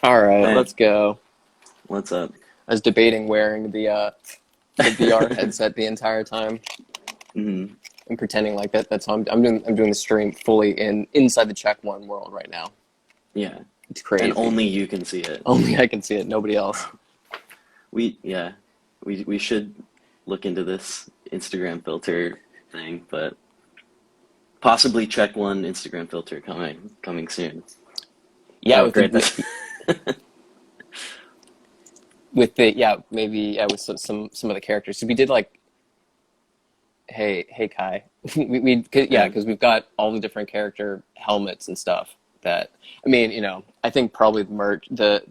All right, Hey, let's go. what's up? I was debating wearing the VR headset the entire time Hmm. and pretending like that's how I'm doing the stream fully inside the check1 world right now. Yeah, It's and crazy. only you can see it. Only I can see it, nobody else. Yeah, we should look into this Instagram filter thing, but possibly check one Instagram filter coming soon. Yeah, Oh, with the great. That's with the yeah maybe with some of the characters. So we did like hey Kai, yeah, because we've got all the different character helmets and stuff. That I mean, I think probably the merch the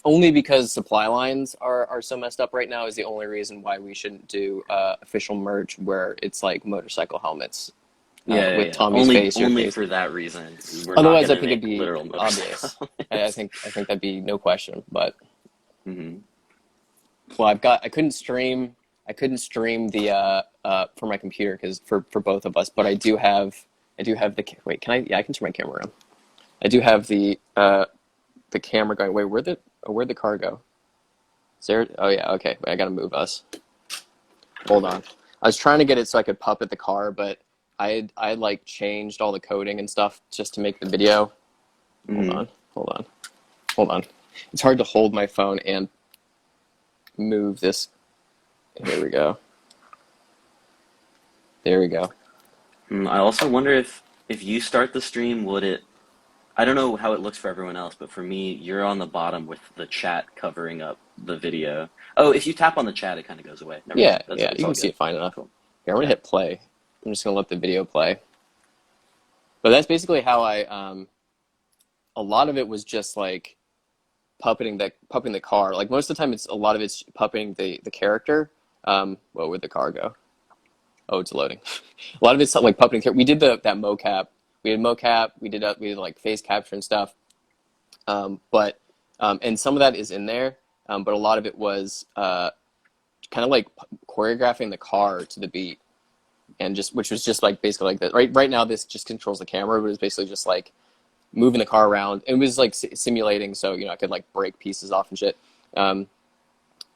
only because supply lines are so messed up right now is the only reason why we shouldn't do official merch where it's like motorcycle helmets with yeah. Tommy's Only face, your only face. for that reason. We're not Otherwise, I gonna think it'd make be literal obvious. motorcycle I helmets. think I think that'd be no question. But Hmm. well, I couldn't stream the for my computer because for both of us. But I do have the wait. Can I? Yeah, I can turn my camera around. I do have the camera going. Wait, where'd the car go? Is there? Oh yeah, okay. Wait, I gotta move us. Hold Okay. on. I was trying to get it so I could puppet the car, but I like changed all the coding and stuff just to make the video. Hold Hmm. on, hold on, hold on. It's hard to hold my phone and move this. Here we go. There we go. I also wonder if you start the stream, would it? I don't know how it looks for everyone else, but for me, you're on the bottom with the chat covering up the video. Oh, if you tap on the chat, it kind of goes away. Never Yeah, mind. That's yeah, it's you all can see good. it fine enough. Cool. Here, I'm gonna Yeah. hit play. I'm just gonna let the video play. But that's basically how a lot of it was just like puppeting the car. Like most of the time, it's a lot of it's puppeting the character. Well, where'd the car go? Oh, it's loading. A lot of it's like puppeting. We did that mocap. We had mocap. We did like face capture and stuff. But and some of that is in there. But a lot of it was kind of like choreographing the car to the beat, and just which was just like basically like that. Right now, this just controls the camera, but it's basically just like moving the car around. It was like simulating, so I could like break pieces off and shit. Um,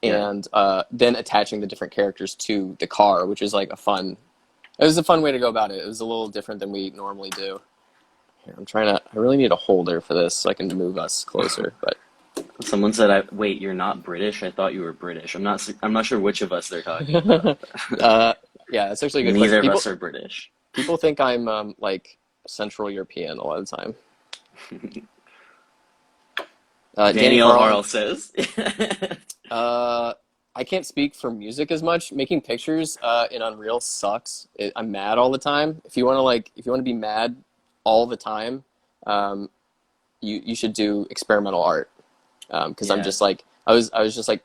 Yeah. and then attaching the different characters to the car, which is like a fun. It was a fun way to go about it. It was a little different than we normally do. Here, I'm trying to. I really need a holder for this so I can move us closer. But Someone said, "Wait, you're not British? I thought you were British." I'm not sure which of us they're talking about. uh, yeah, it's actually a good question. Neither of People us are British. people think I'm like Central European a lot of the time. Danny Daniel Harlan. Harl says, Uh, I can't speak for music as much. Making pictures in Unreal sucks. I'm mad all the time. If you want to be mad all the time, um, you should do experimental art. Because I'm "Yeah, just like I was just like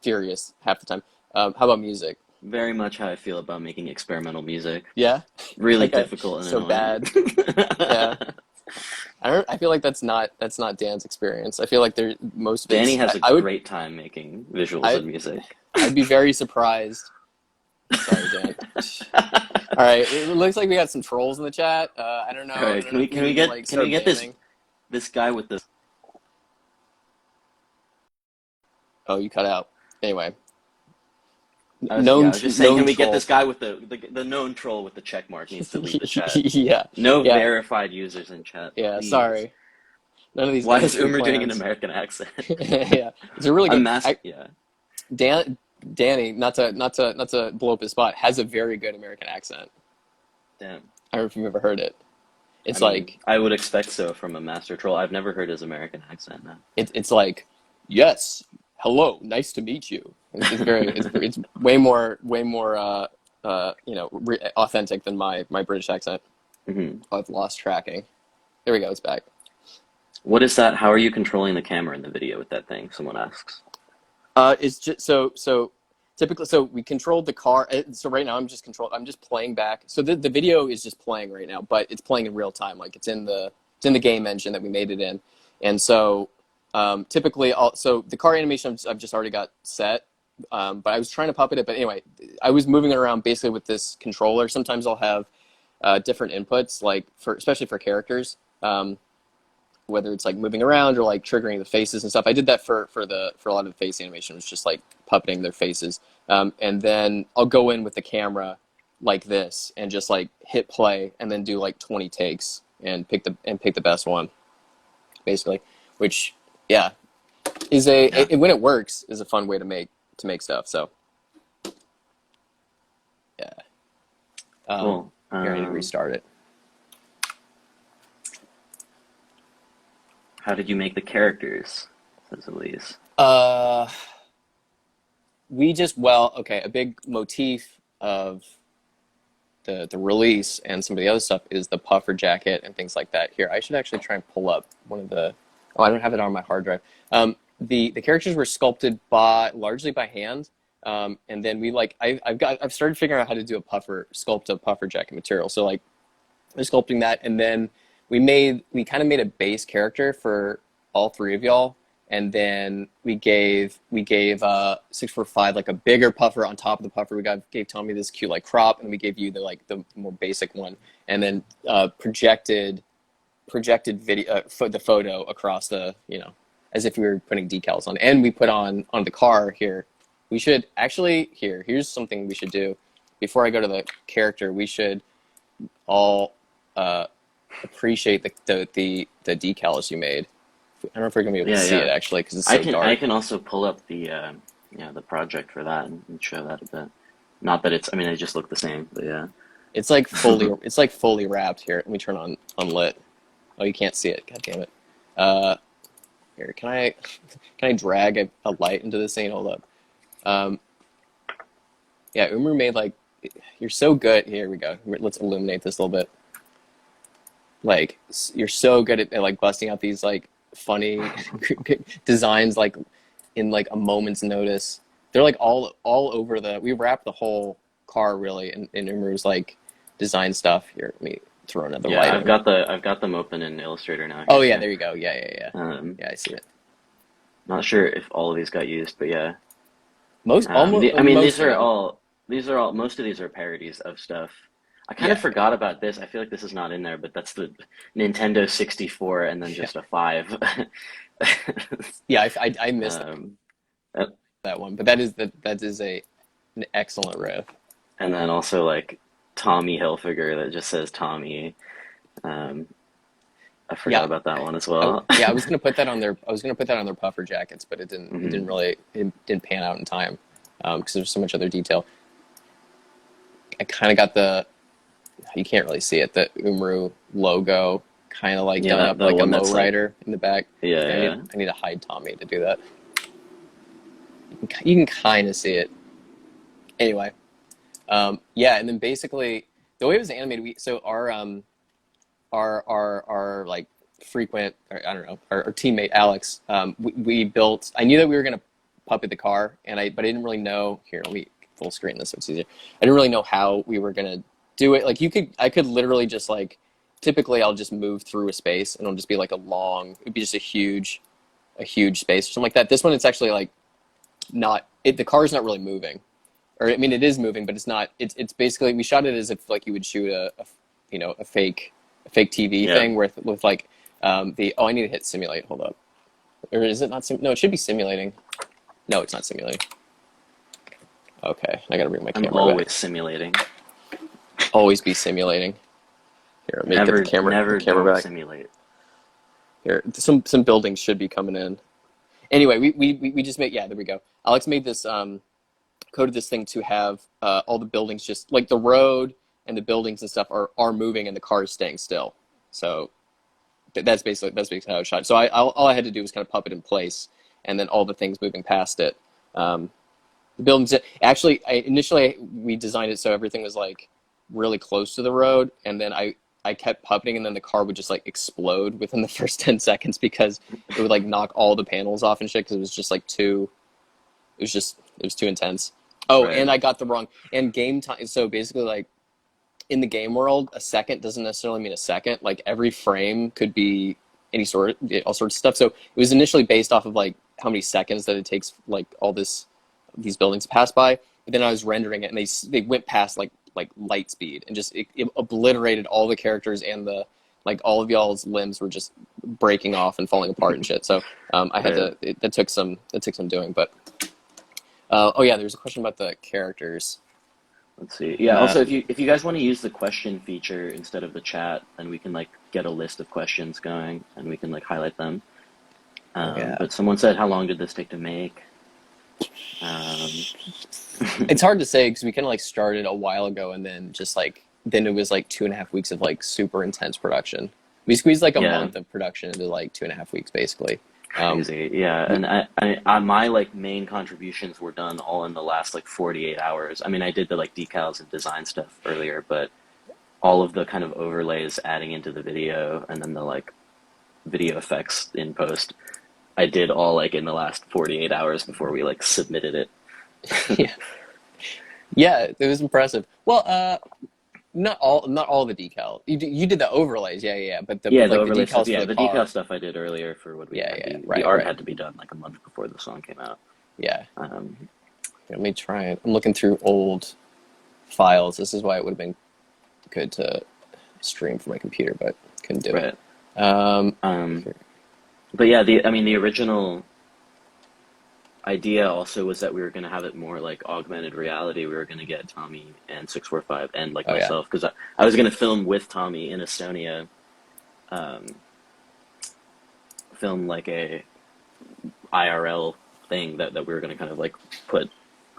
furious half the time. How about music? very much how I feel about making experimental music. Yeah, Really like difficult and so annoying." bad. Yeah, I don't. I feel like that's not Dan's experience. I feel like most of Danny it's. has a I would. great time making visuals I and music. I'd be very surprised. Sorry, Dan. All right, it looks like we got some trolls in the chat. I don't All know. I right, don't know if we can we need to like can we start get this banning. this guy with the Oh, you cut out. Anyway, yeah, known I was just saying, known can we get this troll. guy with the known troll with the check mark needs to leave the chat. Yeah, No yeah, verified users in chat, yeah. please. Sorry, none of these Why guys is speak Umar doing an plans. American accent? Yeah, it's a really I'm good. yeah. Dan Danny, not to blow up his spot, has a very good American accent. Damn. I don't know if you've ever heard it. I It's mean, like I would expect so from a master troll. I've never heard his American accent it's like yes, hello, nice to meet you. It's way more authentic than my British accent. hmm. Oh, I've lost tracking. There we go. It's back. What is that? How are you controlling the camera in the video with that thing? Someone asks. It's just so typically. So we controlled the car. So right now I'm just playing back. So the video is just playing right now, but it's playing in real time. Like it's in the game engine that we made it in, and so typically so the car animation I've just already got set. But I was trying to puppet it. But anyway, I was moving it around basically with this controller. Sometimes I'll have different inputs, like especially for characters. whether it's like moving around or like triggering the faces and stuff. I did that for a lot of the face animation. It was just like puppeting their faces, and then I'll go in with the camera like this and just like hit play and then do like 20 takes and pick the best one, basically. Which, yeah, is when it works, is a fun way to make stuff. So yeah. Cool. Here, I need to restart it. How did you make the characters? Says Elise. Okay, a big motif of the release and some of the other stuff is the puffer jacket and things like that. Here, I should actually try and pull up one of the. Oh, I don't have it on my hard drive. The characters were sculpted largely by hand, and then I've started figuring out how to do sculpt a puffer jacket material. So like, we're sculpting that, and then we kind of made a base character for all three of y'all, and then we gave 645 like a bigger puffer on top of the puffer. Gave Tommy this cute like crop, and we gave you the more basic one, and then projected video the photo across the, as if we were putting decals on, and we put on the car here. We should actually here's something we should do before I go to the character. We should all appreciate the decals you made. I don't know if we're gonna be able to see it actually because it's so dark. I can also pull up the the project for that and show that a bit. Not that it's, I mean, they just look the same, but yeah. It's like fully wrapped here. Let me turn on unlit. Oh, you can't see it. God damn it. Here, can I drag a light into this thing? Hold up. Yeah, Umru made you're so good. Here we go. Let's illuminate this a little bit. Like, you're so good at like busting out these like funny designs like in like a moment's notice. They're like all over we wrapped the whole car really in Umru's like design stuff. Here, let me throw another light. I've got them open in Illustrator now. Oh yeah, there you go. Yeah. Yeah, I see it. Not sure if all of these got used, but yeah. Most of these are parodies of stuff. I kind of forgot about this. I feel like this is not in there, but that's the Nintendo 64 and then just a 5. Yeah, I missed that one, but that is an excellent riff. And then also like Tommy Hilfiger that just says Tommy. I forgot about that one as well. I was gonna put that on their puffer jackets, but it didn't pan out in time because there's so much other detail. I kind of got you can't really see it, the Umru logo kind of like done up like a lowrider in the back. Yeah, I need to hide Tommy to do that. You can kind of see it. Anyway, and then basically the way it was animated, our like frequent, I don't know, our teammate Alex, we built. I knew that we were gonna puppet the car, but I didn't really know. Here, let me full screen this so it's easier. I didn't really know how we were gonna do it. Like I could literally just like, typically I'll just move through a space and it'll just be like it'd be just a huge space or something like that. This one, it's actually like the car's not really moving, or I mean it is moving, but it's not. It's basically, we shot it as if like you would shoot a fake TV thing with like I need to hit simulate. Hold up, or is it not? No, it should be simulating. No, it's not simulating. Okay, I gotta bring my camera. I'm always back. simulating. Always be simulating. Here, let me get the camera back. Simulate. Here, some buildings should be coming in. Anyway, we just made, there we go. Alex made this, coded this thing to have all the buildings, just like the road and the buildings and stuff are moving and the car is staying still. So that's basically how it shot. So all I had to do was kind of puppet in place, and then all the things moving past it. The buildings, actually, initially we designed it so everything was like really close to the road, and then I kept puppeting, and then the car would just like explode within the first 10 seconds because it would like knock all the panels off and shit, because it was just like it was too intense. Oh, right. And I got the wrong, and game time, so basically like in the game world, a second doesn't necessarily mean a second. Like every frame could be all sorts of stuff. So it was initially based off of like how many seconds that it takes like all these buildings to pass by, but then I was rendering it and they went past like light speed, and just it obliterated all the characters and the like all of y'all's limbs were just breaking off and falling apart and shit. So I had Right. to. That took some doing. But oh yeah, there's a question about the characters. Let's see. Yeah, also Um, if you guys want to use the question feature instead of the chat, then we can like get a list of questions going and we can like highlight them. oh yeah, But someone said, how long did this take to make? Um, it's hard to say because we kind of like started a while ago and then just like then it was like 2.5 weeks of like super intense production. We squeezed like a yeah, month of production into like 2.5 weeks basically. Um, crazy. Yeah, we, and my like main contributions were done all in the last like 48 hours. I mean, I did the like decals and design stuff earlier, but all of the kind of overlays adding into the video and then the like video effects in post, I did all like in the last 48 hours before we like submitted it. yeah, yeah, it was impressive. Well, not all the decal. You did the overlays, yeah, yeah, yeah, but the Yeah, the like the overlay stuff. decals for Yeah, the the decal car, stuff I did earlier for what we yeah, had. yeah, The right, art right, had to be done like a month before the song came out. yeah. Um, Let me try it. I'm looking through old files. This is why it would have been good to stream from my computer, but couldn't do right. it. Um, Here. but yeah, the I mean the original idea also was that we were going to have it more like augmented reality. We were going to get Tommy and 645 and like Oh yeah, myself because I was going to film with Tommy in Estonia, um, film like a IRL thing that we were going to kind of like put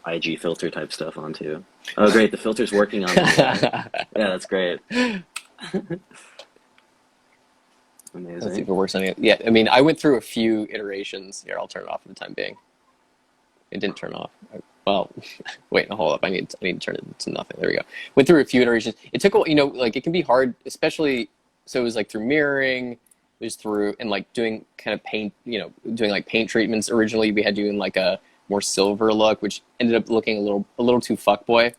IG filter type stuff onto. Oh, great. The filter's working on the UI. Yeah, that's great. let's see Amazing. if it works on it. Yeah, I mean, I went through a few iterations. Here, I'll turn it off for the time being. It didn't turn off. Well, wait, hold up. I need to turn it to nothing. There we go. Went through a few iterations. It took a, like it can be hard, especially so it was like through mirroring, it was through and like doing kind of paint, doing like paint treatments. Originally, we had doing like a more silver look, which ended up looking a little too fuckboy.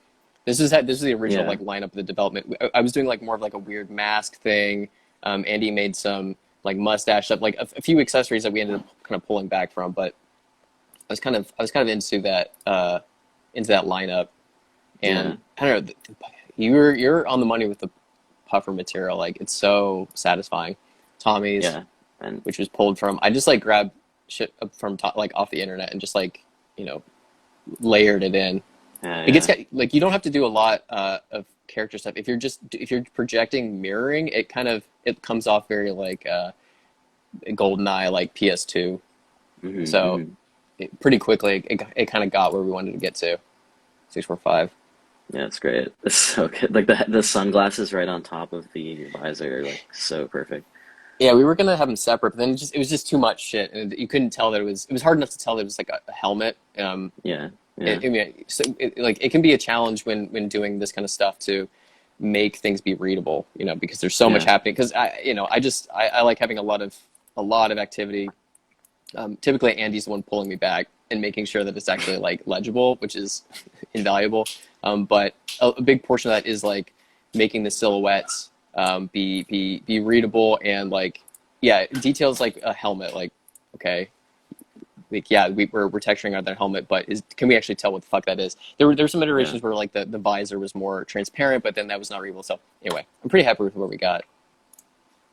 This is the original Yeah. like lineup of the development. I was doing like more of like a weird mask thing. Andy made some like mustache stuff, like a few accessories that we ended up kind of pulling back from, but I was kind of into that lineup, and Yeah. I don't know. You're on the money with the puffer material. Like it's so satisfying. Tommy's, Yeah. And which was pulled from. I just like grabbed shit from like off the internet and just like you know layered it in. yeah, It gets yeah. like you don't have to do a lot of character stuff. If you're projecting mirroring, it comes off very like GoldenEye, like PS2. Hmm, So hmm. pretty quickly it kind of got where we wanted to get to 645. Yeah, it's great. It's so good. Like the sunglasses right on top of the visor are like so perfect. Yeah, we were gonna have them separate, but then it was just too much shit, and you couldn't tell that it was hard enough to tell that it was like a helmet. Yeah. Yeah. I mean, so like it can be a challenge when doing this kind of stuff to make things be readable, because there's so much Yeah. happening. Because I like having a lot of activity. Typically, Andy's the one pulling me back and making sure that it's actually like legible, which is invaluable. But a big portion of that is like making the silhouettes be readable and like yeah, details like a helmet. Like okay, like yeah, we're texturing on that helmet, but can we actually tell what the fuck that is? There were some Yeah. iterations where like the visor was more transparent, but then that was not readable. So anyway, I'm pretty happy with what we got.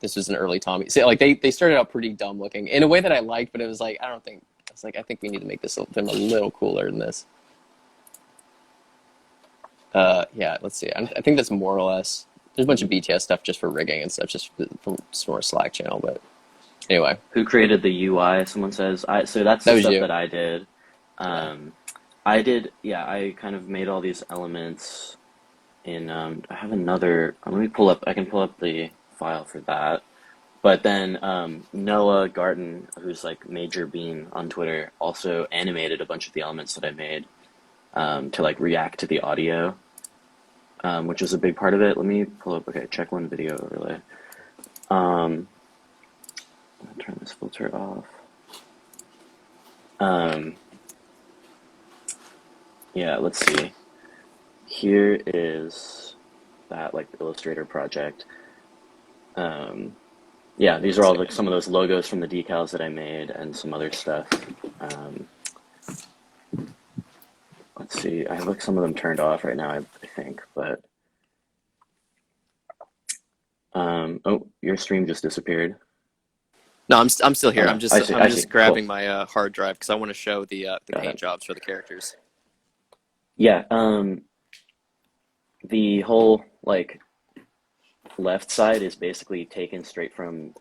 This was an early Tommy. So like they started out pretty dumb looking in a way that I liked, but it was like I think we need to make them a little cooler than this. Yeah, let's see. I think that's more or less. There's a bunch of BTS stuff just for rigging and stuff, just from our Slack channel. But anyway, Who created the UI? Someone says. So that's that the was stuff you. that I did. Yeah. Um, I did. Yeah, I kind of made all these elements in. I have another. Let me pull up. I can pull up the file for that. But then Noah Garten, who's like Major Bean on Twitter, also animated a bunch of the elements that I made to like react to the audio, which is a big part of it. Let me pull up. Okay, check one video overlay. Um, Turn this filter off. Um, yeah, let's see. Here is that like Illustrator project. Um, yeah, these are Let's all see. like some of those logos from the decals that I made and some other stuff. Um, let's see. I have like some of them turned off right now, I think, but Oh, your stream just disappeared. No, I'm still Oh here. no, I see. I'm I see. just Cool. grabbing my hard drive because I want to show the Got paint it. jobs for the characters. Yeah. The whole like left side is basically taken straight from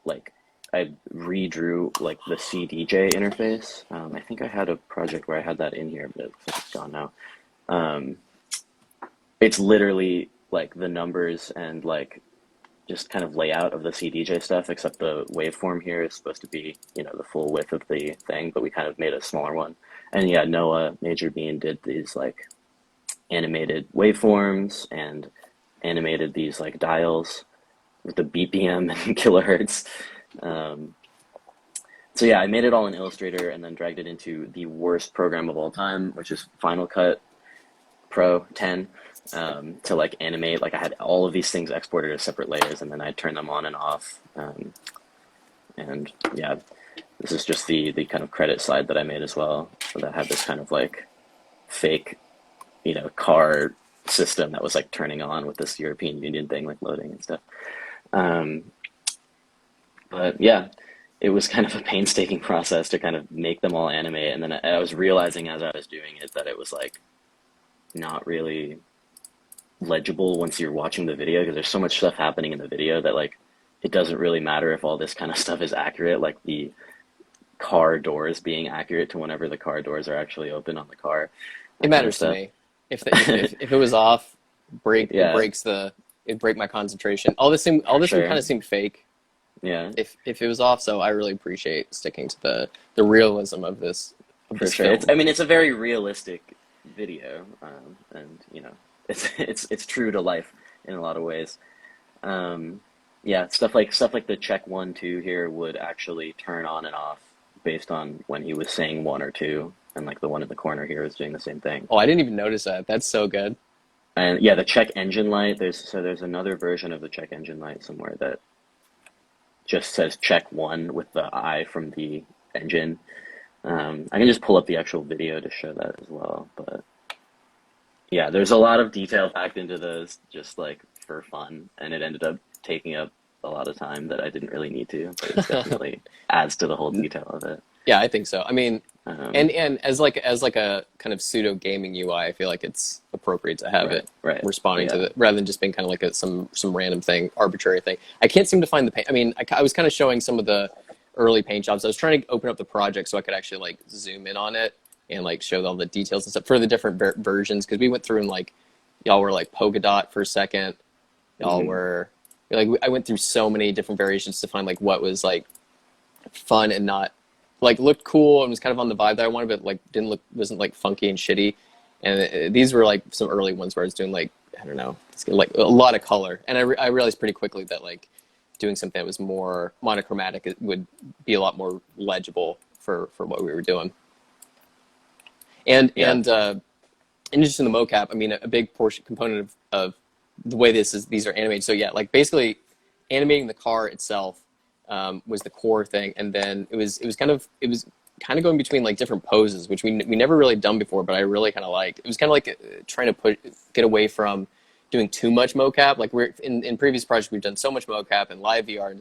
like I redrew like the CDJ interface. I think I had a project where I had that in here, but it looks like it's gone now. Um, it's literally like the numbers and like just kind of layout of the CDJ stuff, except the waveform here is supposed to be, the full width of the thing, but we kind of made a smaller one. And yeah, Noah Major Bean did these like animated waveforms and animated these like dials with the BPM and kilohertz. Um, so yeah, I made it all in Illustrator and then dragged it into the worst program of all time, which is Final Cut Pro 10, to like animate. Like I had all of these things exported as separate layers, and then I'd turn them on and off. And yeah, this is just the kind of credit slide that I made as well. So that had this kind of like fake, car system that was like turning on with this European Union thing, like loading and stuff. Um, but yeah, it was kind of a painstaking process to kind of make them all animate. And then I was realizing as I was doing it that it was like not really legible once you're watching the video because there's so much stuff happening in the video that like it doesn't really matter if all this kind of stuff is accurate, like the car doors being accurate to whenever the car doors are actually open on the car, It that kind of matters to stuff. me. If it was off, Yeah, it break my concentration. All for this would sure. kind of seem fake Yeah, if it was off. So I really appreciate sticking to the realism of for this sure. It's film. I mean it's a very realistic video, and it's true to life in a lot of ways. Um, yeah, stuff like the check 1 2 here would actually turn on and off based on when he was saying one or two, and like the one in the corner here is doing the same thing. Oh, I didn't even notice that. That's so good. And yeah, the check engine light. There's another version of the check engine light somewhere that just says check one with the I from the engine. I can just pull up the actual video to show that as well. But yeah, there's a lot of detail packed into those just like for fun, and it ended up taking up a lot of time that I didn't really need to, but it's definitely adds to the whole detail of it. Yeah, I think so. I mean, Um, and as like a kind of pseudo gaming UI, I feel like it's appropriate to have right, it right, responding to yeah. the rather than just being kind of like some random thing, arbitrary thing. I can't seem to find the paint. I mean, I was kind of showing some of the early paint jobs. I was trying to open up the project so I could actually like zoom in on it and like show all the details and stuff for the different versions because we went through and like y'all were like polka dot for a second. Y'all Hmm. were like I went through so many different variations to find like what was like fun and not like looked cool and was kind of on the vibe that I wanted, but like didn't look wasn't like funky and shitty. And these were like some early ones where I was doing like I don't know, like a lot of color, and I realized pretty quickly that like doing something that was more monochromatic it would be a lot more legible for what we were doing. And Yeah, in addition to the mocap, I mean a big portion component of the way these are animated. So yeah, like basically animating the car itself was the core thing, and then it was kind of going between like different poses, which we never really done before, but I really kind of liked. It was kind of like trying to get away from doing too much mocap. Like we're in previous projects we've done so much mocap and live VR and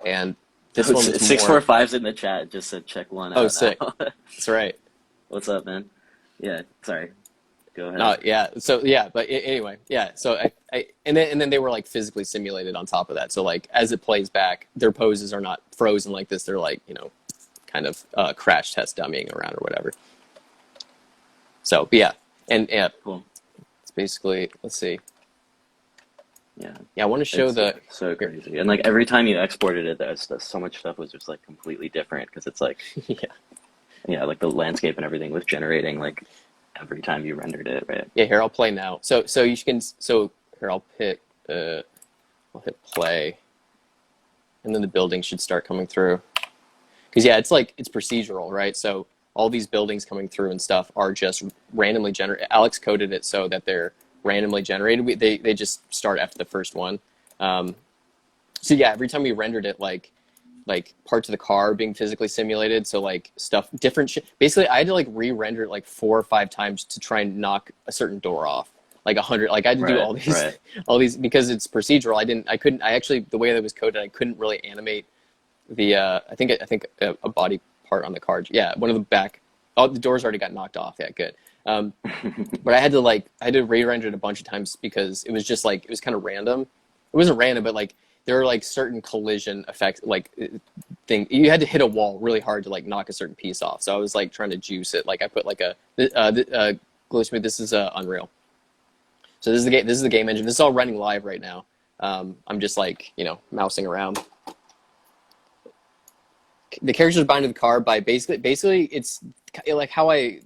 and this oh, one was six four more. five's in the chat. Just said check one Oh, out sick! now. That's right. What's up, man? Yeah, sorry. Go ahead. No, yeah. So yeah, but anyway, yeah. So and then they were like physically simulated on top of that. So like as it plays back, their poses are not frozen like this. They're like kind of crash test dummying around or whatever. So but yeah, and yeah, Cool. it's basically let's see. Yeah, Yeah, I want to show it's the so here. crazy. And like every time you exported it, there's so much stuff was just like completely different because it's like, Yeah, yeah, like the landscape and everything was generating like every time you rendered it, right? yeah. Here I'll play now. So you can here I'll hit play, and then the building should start coming through. Because yeah, it's like it's procedural, right? So all these buildings coming through and stuff are just randomly generated. Alex coded it so that they're randomly generated. They just start after the first one. Um, so yeah, every time we rendered it, like parts of the car being physically simulated. So like stuff different. Basically, I had to like re-render it like 4 or 5 times to try and knock a certain door off. like 100. Like I had to do Right, all these, right. all these because it's procedural. I actually the way that it was coded, I couldn't really animate the. I think a body part on the card. Yeah, one of the back. Oh, the doors already got knocked off. Yeah, good. But I had to re-render it a bunch of times because it was just like it was kind of random. It wasn't random, but like there were like certain collision effects, like thing. You had to hit a wall really hard to like knock a certain piece off. So I was like trying to juice it. Like I put like a Glowsmith. This is Unreal. So this is the game. This is the game engine. This is all running live right now. I'm just like mousing around. The characters bind to the car by basically it's like how I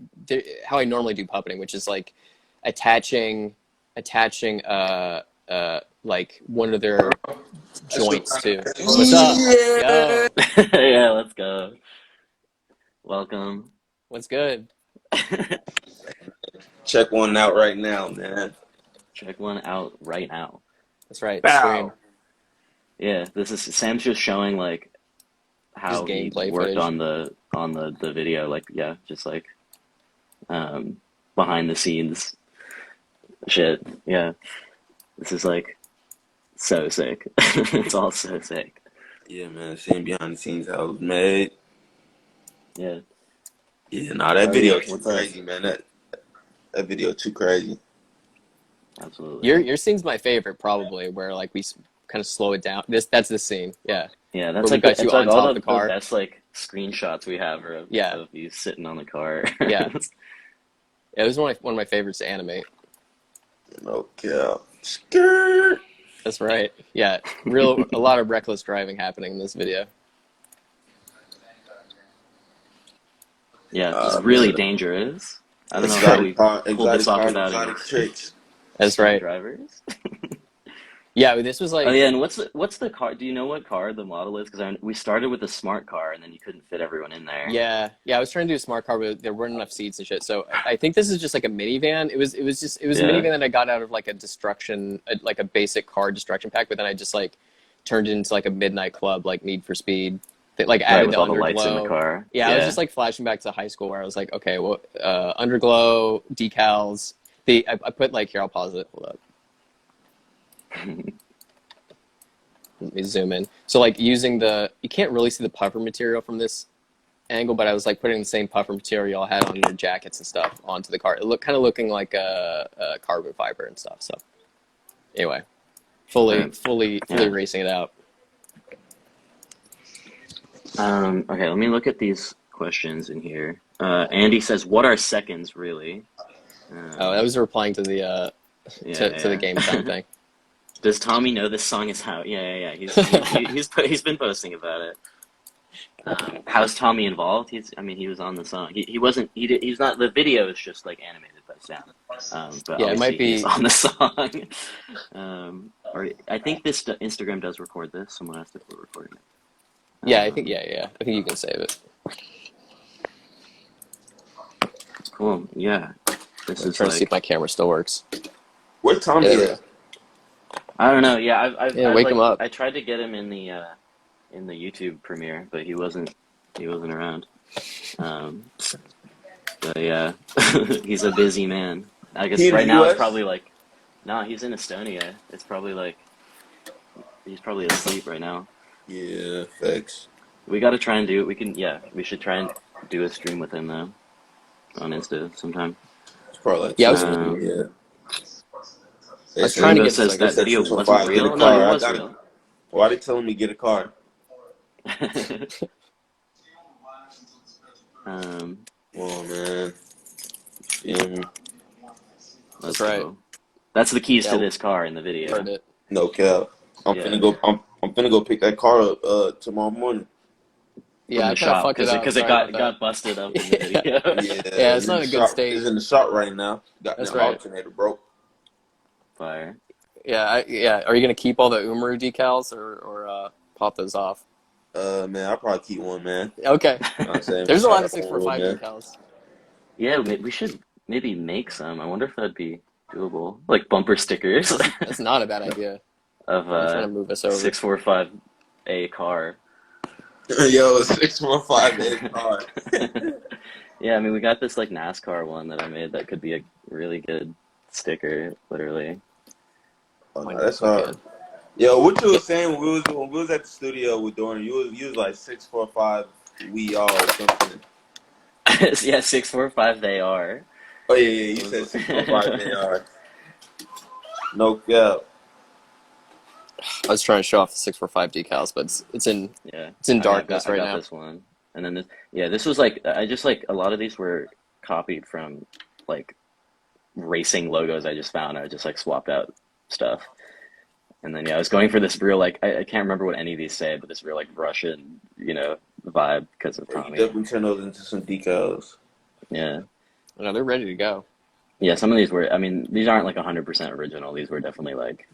normally do puppeting, which is like attaching like one of their joints to. What's up? Yeah. Yo, Yeah, let's go. Welcome. what's good? Check one out right now, man. Check one out right now. That's right. Stream. Bow. Yeah, this is Sam's just showing like Just how he gameplay worked footage. on the video, like yeah, just like behind the scenes shit. Yeah, this is like so sick. It's all so sick. Yeah, man. Seeing behind the scenes how it was made. Yeah. Yeah, nah, that Oh video yeah, too what's up? crazy, man. That video too crazy. Absolutely. Your scene's my favorite, probably, where like we kind of slow it down. That's the scene. Yeah, Yeah, where that's we like got you it's on like all top of the the car. best like screenshots we have are Yeah, of you sitting on the car. yeah. It was one of my favorites to animate. No cap. Skirt. That's right. Yeah, a lot of reckless driving happening in this video. Yeah, just really Man. dangerous. I don't know how we pulled this Exotic off car, without any exotic tricks. That's stunt right. drivers. Yeah, this was Oh like yeah, and what's the car? Do you know what car the model is? Because we started with a smart car, and then you couldn't fit everyone in there. yeah. I was trying to do a smart car, but there weren't enough seats and shit. So I think this is just like a minivan. It was a Yeah, minivan that I got out of like like a basic car destruction pack, but then I just like turned it into like a midnight club, like Need for Speed. That like right, added with the all the lights in the underglow. car. Yeah, I was Yeah. just like flashing back to high school where I was like, okay, well, underglow decals. I put like here. I'll pause it. Hold up. Let me zoom in. So like using you can't really see the puffer material from this angle, but I was like putting the same puffer material I had on your jackets and stuff onto the car. It looked kind of looking like a carbon fiber and stuff. So anyway, Right. fully Yeah. racing it out. Okay, let me look at these questions in here. Andy says, "What are seconds really?" Oh, that was replying to the to the Yeah, game time yeah. thing. Does Tommy know this song is out? Yeah. He's been posting about it. How's Tommy involved? I mean, he was on the song. He wasn't. He's not. The video is just like animated by Sam. But Yeah, it might obviously he's be. on the song. Or I think this Instagram does record this. Someone asked if we're recording it. Yeah, I think yeah. I think you can save it. Cool. Yeah. This I'm is trying to see if like my camera still works. Where Tommy Yeah, there we at? go. I don't know. Yeah, Yeah, I've wake him like up. I tried to get him in the YouTube premiere, but he wasn't around. Um, but yeah, he's a busy man. I guess He in the right now it's U.S.? probably like, no, he's in Estonia. It's probably like he's probably asleep right now. Yeah, facts. We got to try and do it. We should try and do a stream with him though on Insta sometime. It's probably like Yeah, 2 a.m. Yeah. I They was trying to said Rainbow get says like they that said video wasn't 615 get a real. No, it car. I was got it. real. Why they telling me get a car? um, Come on, man. Yeah, that's let's right. go. That's the keys to Yeah, this car in the heard video. it. no cap. I'm Yeah, finna go. I'm finna go pick that car up tomorrow morning. Yeah, from I the kind of shop fucked it up. because it Sorry about that. got busted up in the Yeah, video. yeah, It's it's in not the a good shop. state. It's in the shop right now. Got That's that right. alternator broke. Fire. Yeah. Are you gonna keep all the Umru decals or pop those off? Man, I'll probably keep one, man. Okay. You know what I'm saying? There's a Shout lot of out to one 645 man. decals. Yeah, we should maybe make some. I wonder if that'd be doable. Like bumper stickers That's not a bad idea. of I'm trying to move us over. 645A car. Yo, 615 car. Yeah, I mean we got this like NASCAR one that I made that could be a really good sticker, literally. Oh, Why no, not that's so hard. good? Yo, what you Yeah. was saying when we was at the studio with Dorian, you was like 645 we all or something. Yeah, 645 they are. Oh yeah, yeah, you It was said 645 they are. No cap. I was trying to show off the 645 decals, but yeah. it's in I mean, darkness I right got now. this one, and then this. Yeah, this was like I just like a lot of these were copied from like racing logos I just found. I just like swapped out stuff, and then yeah, I was going for this real like I can't remember what any of these say, but this real like Russian vibe because of Yeah, you Tommy. definitely turn those into some decals. Yeah. No, they're ready to go. Yeah, some of these were, I mean, these aren't like 100% original. These were definitely like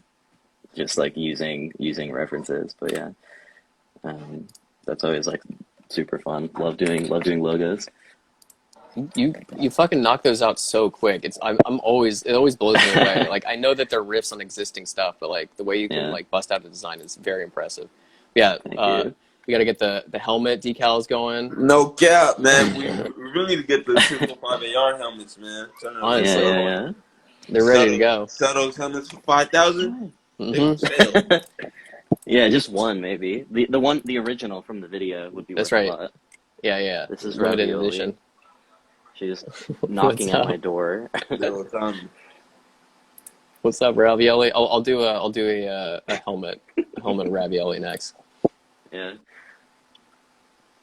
just like using references. But yeah, um, that's always like super fun. Love doing logos. You fucking knock those out so quick. I'm always it always blows me away. Like I know that they're riffs on existing stuff, but like the way you can Yeah, like bust out a design is very impressive. Yeah, thank you. we got to get the helmet decals going. No cap, man. We really need to get the 645 AR helmets, man. Turn those Yeah, Honestly, into yeah, they're ready to go. sell those helmets for 5,000. They Hmm for sale. yeah. Yeah, just one maybe. The original from the video would be That's worth a right. lot. Yeah, yeah. This is Limited Ravioli. edition. She's What's knocking at my up? door. Yo, Tommy. What's up, Ravioli? I'll do a helmet of Ravioli next. Yeah.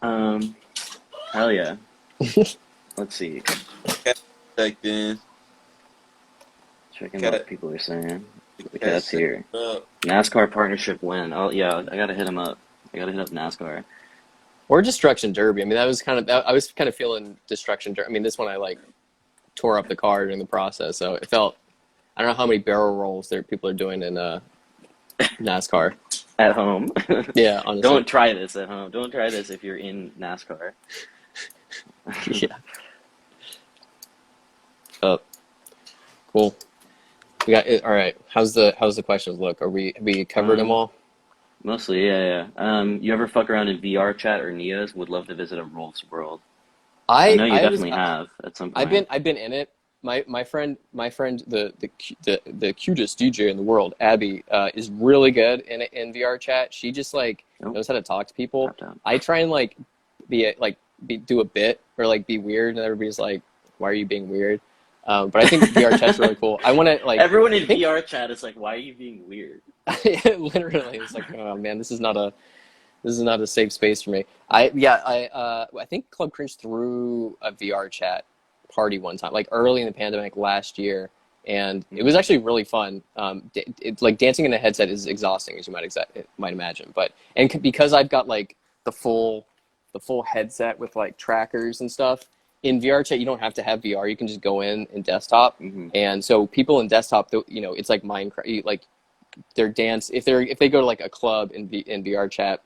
Um, hell yeah. Let's see. Cat checked in. Checking what Cat, people are saying. the The cat cat's set here. up. NASCAR partnership win. Oh yeah, I gotta hit him up. I gotta hit up NASCAR. Or Destruction Derby. I mean, I was kind of feeling Destruction Derby. I mean, this one I like tore up the car during the process, so it felt. I don't know how many barrel rolls there people are doing in NASCAR. At home. Yeah, honestly. Don't try this at home. Don't try this if you're in NASCAR. Yeah. Oh, cool. We got it. All right. How's the questions look? Have we covered them Um, all? Mostly, yeah, yeah. You ever fuck around in VR chat or Neos? Would love to visit a Rolf's world. I know you I was definitely have at some I've point. been in it. My friend the cutest DJ in the world, Abby, is really good in VR chat. She just like Nope, knows how to talk to people. tapped out. I try and like do a bit or like be weird, and everybody's like, "Why are you being weird?" But I think VR chat's really cool. I want to like Everyone I in think VR chat is like, "Why are you being weird?" literally it's like, oh man, this is not a safe space for me. I think Club Cringe threw a VR chat party one time, like early in the pandemic last year, and it was Hmm. actually really fun. Like dancing in a headset is exhausting, as you might imagine, but because I've got like the full the full headset with like trackers and stuff in VR chat, you don't have to have VR. You can just go in desktop, Hmm. and so people in desktop, it's like Minecraft. Like their dance if they go to like a club in VR chat,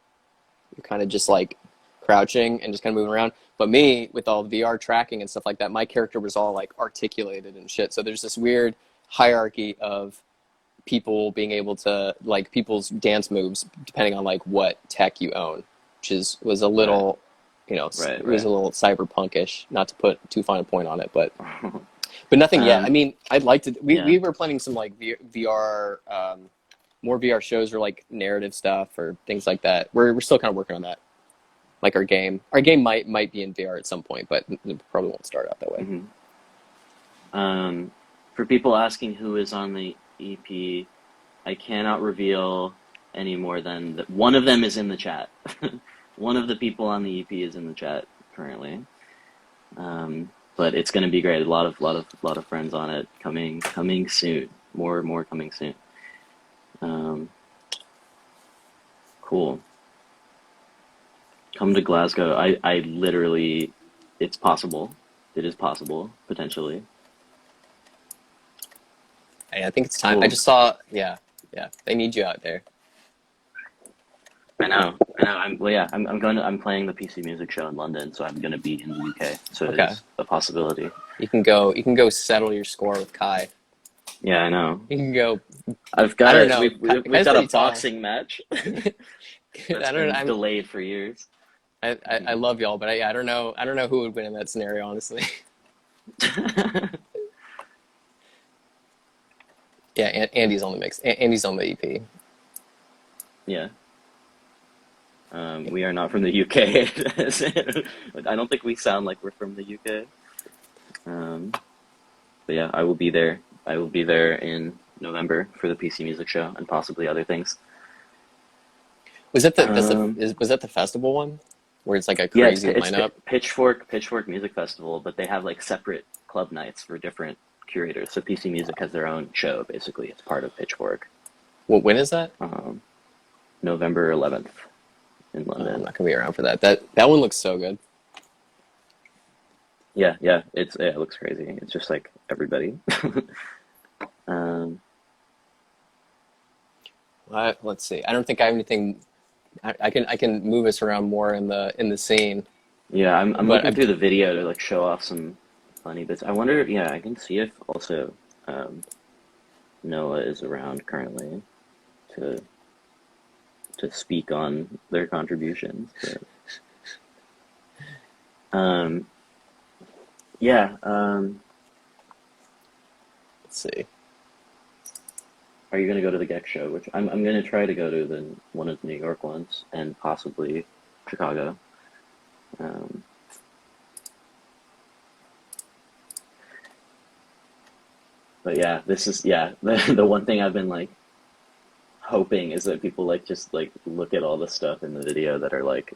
you're kind of just like crouching and just kind of moving around. But me, with all the VR tracking and stuff like that, my character was all like articulated and shit. So there's this weird hierarchy of people being able to like people's dance moves depending on like what tech you own, which was a Right, little, right, it was right. a little cyberpunkish. Not to put too fine a point on it, but nothing yet. I Um, mean, I'd like to. yeah. We were planning some like VR, more VR shows or like narrative stuff or things like that. We're still kind of working on that. Like our game might be in VR at some point, but it probably won't start out that way. Hmm. Um, for people asking who is on the EP, I cannot reveal any more than that. One of them is in the chat. One of the people on the EP is in the chat currently. But it's going to be great. Lot of friends on it coming soon. More coming soon. Um, cool. Come to Glasgow. I literally, it's possible. It is possible potentially. Hey, I think it's time. I Cool. just saw, yeah, they need you out there. I know. I know. Well, yeah. I'm playing the PC Music Show in London, so I'm going to be in the UK. So it Okay, is a possibility. you can go settle your score with Kai. Yeah, I know. You can go. I've I got don't a know. we've Kai's got a pretty tall. boxing match I that's don't. been delayed for years. I love y'all, but I don't know. I don't know who would win in that scenario, honestly. Yeah, Andy's on the mix. Andy's on the EP. Yeah. We are not from the UK. I don't think we sound like we're from the UK. But yeah, I will be there. I will be there in November for the PC Music Show and possibly other things. Was that Um, was that the festival one where it's like a yeah, crazy it's lineup? Pitchfork Music Festival, but they have like separate club nights for different curators. So PC Music has their own show, basically. It's part of Pitchfork. When is that? Um, November 11th in I'm London. not gonna be around for that. That one looks so good. Yeah, it looks crazy. It's just like everybody. um, Let's see. I don't think I have anything. I can move us around more in the scene, yeah, I'm but looking through the video to like show off some funny bits. I wonder, yeah, I can see if also Noah is around currently to speak on their contributions. But, um, yeah, let's see. are you gonna go to the Gex show? Which I'm gonna try to go to one of the New York ones and possibly Chicago. Um, but yeah, this is the one thing I've been like hoping is that people like just like look at all the stuff in the video that are like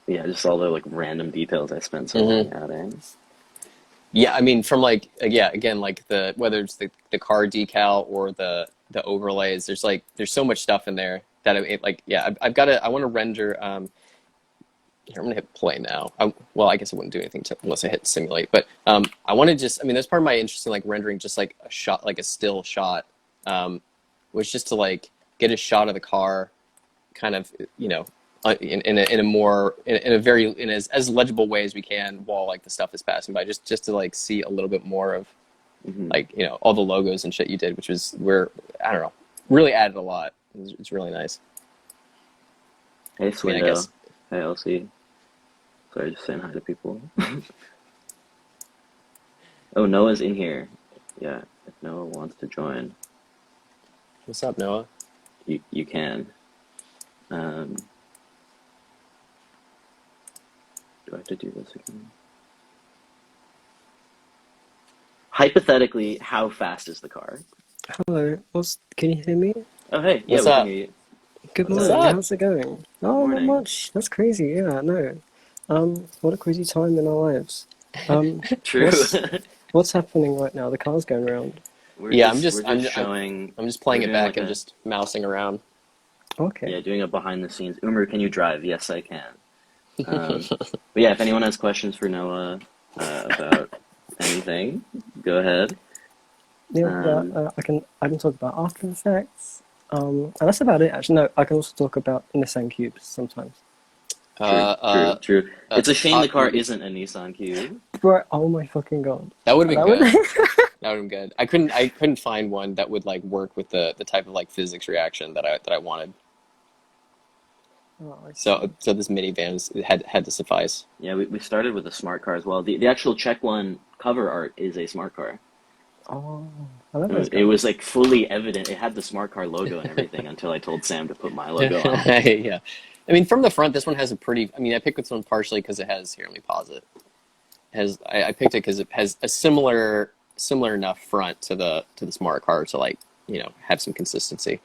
just all the like random details I spent so long Hmm. adding. Yeah, I mean, from like yeah, again, like the whether it's the car decal or the overlays, there's so much stuff in there that like yeah, I've got to I want to render. Here, I'm gonna hit play now. Well, I guess I wouldn't do anything unless I hit simulate. But I want to just I mean, that's part of my interest in like rendering just like a shot, like a still shot, was just to like get a shot of the car, kind of in a more in a very in as legible way as we can while like the stuff is passing by, just to like see a little bit more of Hmm. like all the logos and shit you did, which was where I don't know, really added a lot. It's really nice. Hey, I mean, I Swindo. guess Hey, Elsie. Sorry, just saying hi to people. Oh, Noah's in here. Yeah, if Noah wants to join, what's up, Noah? you can. Um, do I have to do this again? Hypothetically, how fast is the car? Hello, can you hear me? Oh, hey, yeah, What's we can up? hear you. Good What's What's up? morning, up? how's it going? Oh, not Morning. much. That's crazy, yeah, no. What a crazy time in our lives. True. What's happening right now? The car's going around. Yeah, We're just showing. I'm just We're playing it doing back like and just mousing around. Okay. doing a behind the scenes. Umru, can you drive? Yes, I can. But yeah, if anyone has questions for Noah about anything, go ahead. Yeah, Um, I can talk about After Effects. And that's about it actually. No, I can also talk about Nissan Cubes sometimes. true. It's a shame the Hot car Cubes. isn't a Nissan Cube. Bro, oh my fucking god. That would have been That would good. That would have been good. I couldn't find one that would like work with the type of like physics reaction that I wanted. Oh, I see. So this minivan had to suffice. Yeah, we started with a smart car as well. The actual Check1 cover art is a smart car. Oh, I love It those was, it was guys. like fully evident. It had the smart car logo and everything until I told Sam to put my logo on it. Yeah. I mean, from the front, this one has a pretty. I mean, I picked this one partially because it has. Here, let me pause it. I picked it because it has a similar enough front to the smart car to like have some consistency.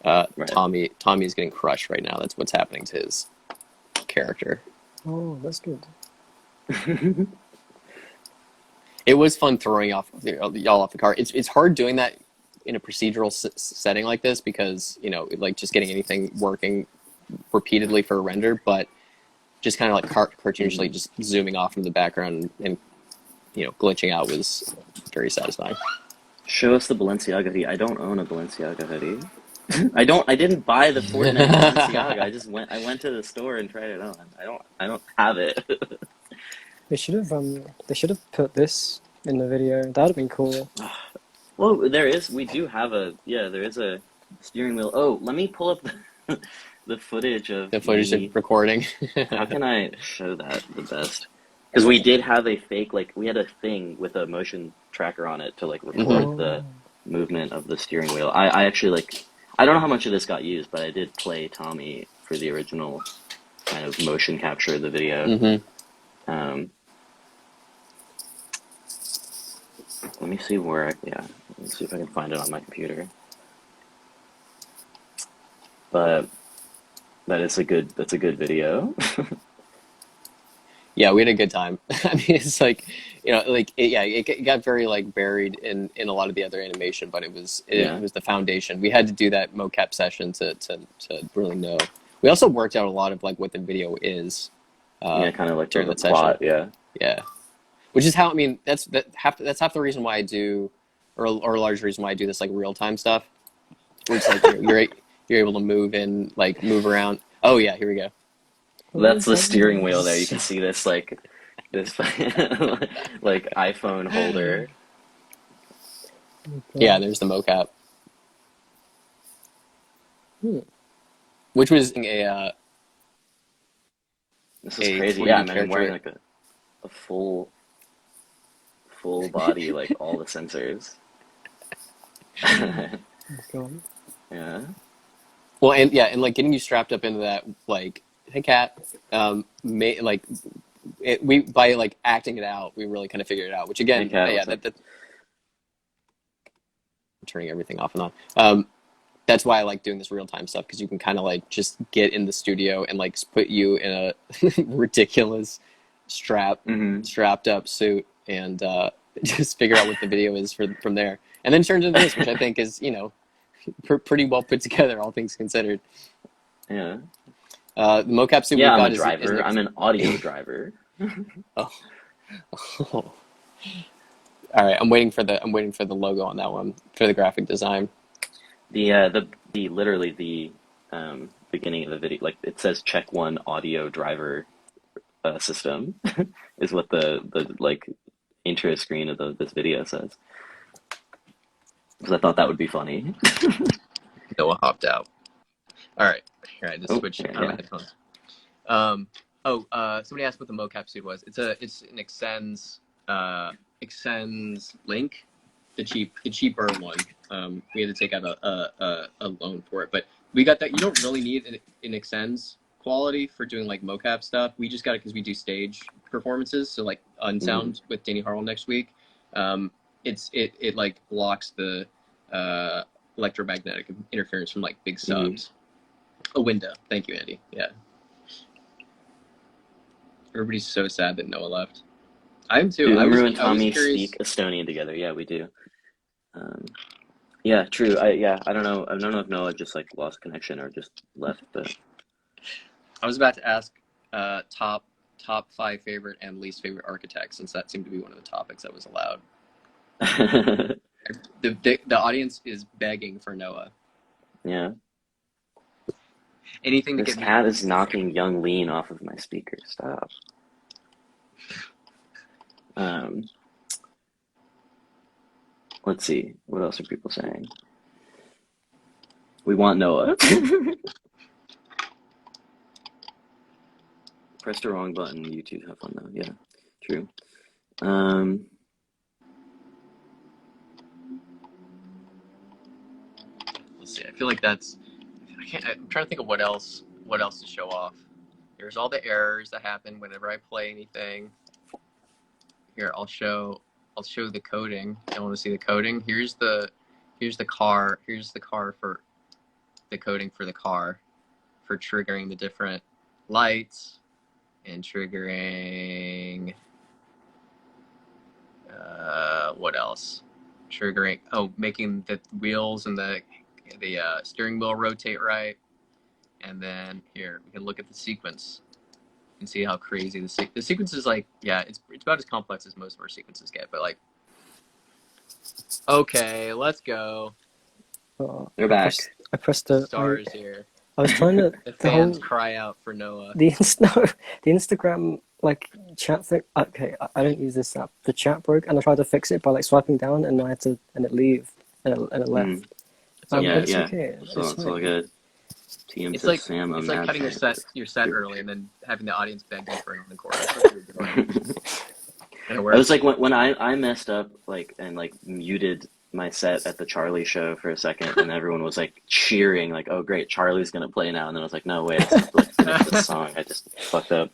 Right. Tommy's getting crushed right now. That's what's happening to his character. Oh, that's good. It was fun throwing y'all off the car. It's hard doing that in a procedural setting like this because like just getting anything working repeatedly for a render, but just kind of like cartoonishly just zooming off from the background and glitching out was very satisfying. Show us the Balenciaga hoodie. I don't own a Balenciaga hoodie. I didn't buy the Fortnite Balenciaga. I went to the store and tried it on. I don't have it. They should have put this in the video. That would have been cool. Well, there is a steering wheel. Oh, let me pull up the footage of The footage me. of recording. How can I show that the best? Because we did have a fake, like, we had a thing with a motion tracker on it to, like, record Oh, movement of the steering wheel. I actually like, I don't know how much of this got used, but I did play Tommy for the original kind of motion capture of the video. Mm-hmm. Um, let me see where yeah, let me see if I can find it on my computer. But that's a good video. Yeah, we had a good time. I mean, it's like, like it got very like buried in a lot of the other animation, but it Yeah, was the foundation. We had to do that mocap session to really know. We also worked out a lot of like what the video is yeah, uh, kind of like during the that session. plot. Yeah, Yeah, which is how I mean that's half the reason why I do, or a large reason why I do this like real time stuff, which like you're able to move around. Oh yeah, here we go. What that's is the happening? steering wheel there. You can see this like this like iPhone holder. Oh Yeah, God. there's the mocap, Hmm. which was This is a crazy. Yeah, I 3D mean, I'm wearing character. like a full body, like all the sensors. Oh God. Yeah. Well, and yeah, and like getting you strapped up into that, like, hey cat, like we by like acting it out, we really kind of figured it out. Which Hey, again, Cat, yeah, what's up? that turning everything off and on. That's why I like doing this real time stuff because you can kind of like just get in the studio and like put you in a ridiculous Hmm. strapped up suit and just figure out what the video is from there, and then turn into this, which I think is pretty well put together, all things considered. Yeah. The mocap suit Yeah, we've I'm a got is an driver. I'm an audio driver. oh, oh. All right. I'm waiting for the logo on that one for the graphic design. The literally the beginning of the video, like it says check 1 audio driver system is what the like intro screen of this video says. Because I thought that would be funny. Noah hopped out. All right. Here, I just Oh, switched yeah, out of my yeah. headphones. Somebody asked what the mocap suit was. It's an Extends Link, the cheaper one. We had to take out a loan for it, but we got that. You don't really need an Extends quality for doing like mocap stuff. We just got it because we do stage performances. So like Hmm. Unsound with Danny Harwell next week. It like blocks the electromagnetic interference from like big Hmm. subs. A window. Thank you, Andy. Yeah. Everybody's so sad that Noah left. I am too. Do I was Umru and I was Tommy curious. speak Estonian together? Yeah, we do. Um, yeah, true. I don't know. I don't know if Noah just like lost connection or just left, but I was about to ask top five favorite and least favorite architects, since that seemed to be one of the topics that was allowed. The audience is begging for Noah. yeah. Anything to This get me. cat is knocking young lean off of my speaker. Stop. Um, let's see. What else are people saying? We want Noah. Press the wrong button. YouTube have fun though. Yeah, true. Um, Let's see. I feel like that's. I can't. I'm trying to think of what else. What else to show off. There's all the errors that happen whenever I play anything. Here, I'll show the coding. I want to see the coding. Here's the car. Here's the car for the coding for the car for triggering the different lights and triggering what else? Triggering making the wheels and the steering wheel rotate right. And then here we can look at the sequence and see how crazy the sequence is. Like, yeah, it's about as complex as most of our sequences get, but like, okay, let's go. they're I back. pressed The the stars here. I was trying to The the fans whole cry out for Noah. no, the Instagram like chat thing. Okay, I don't use this app. The chat broke, and I tried to fix it by like swiping down, and I had to and it leave and it Mm, left. It's But yeah, okay. it's yeah. okay. So It's it's all fine. good. TM It's says like Sam, a it's like mad cutting scientist. your set True. early and then having the audience beg you for an encore. That's what you're doing. And it I was works. like when I messed up like and like muted my set at the Charlie show for a second, and everyone was like cheering, like, "Oh, great, Charlie's gonna play now." And then I was like, "No, wait, I have to like finish this song. I just fucked up."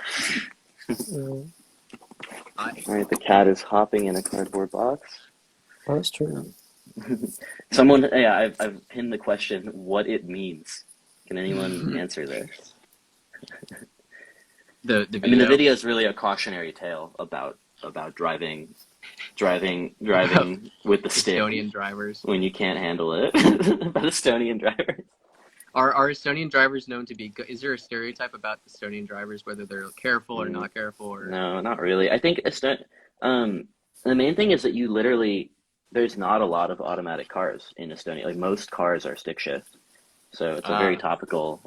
Mm. I, All right, the cat is hopping in a cardboard box. Oh, that's true. Someone, yeah, I've pinned the question, what it means. Can anyone answer this? the I mean, the video. video is really a cautionary tale about driving with the stick Estonian drivers. when you can't handle it. About Estonian drivers. Are Estonian drivers known to be good? Is there a stereotype about Estonian drivers, whether they're careful or not careful? Or No, not really. I think the main thing is that you literally, there's not a lot of automatic cars in Estonia. Like most cars are stick shift. So it's a very topical,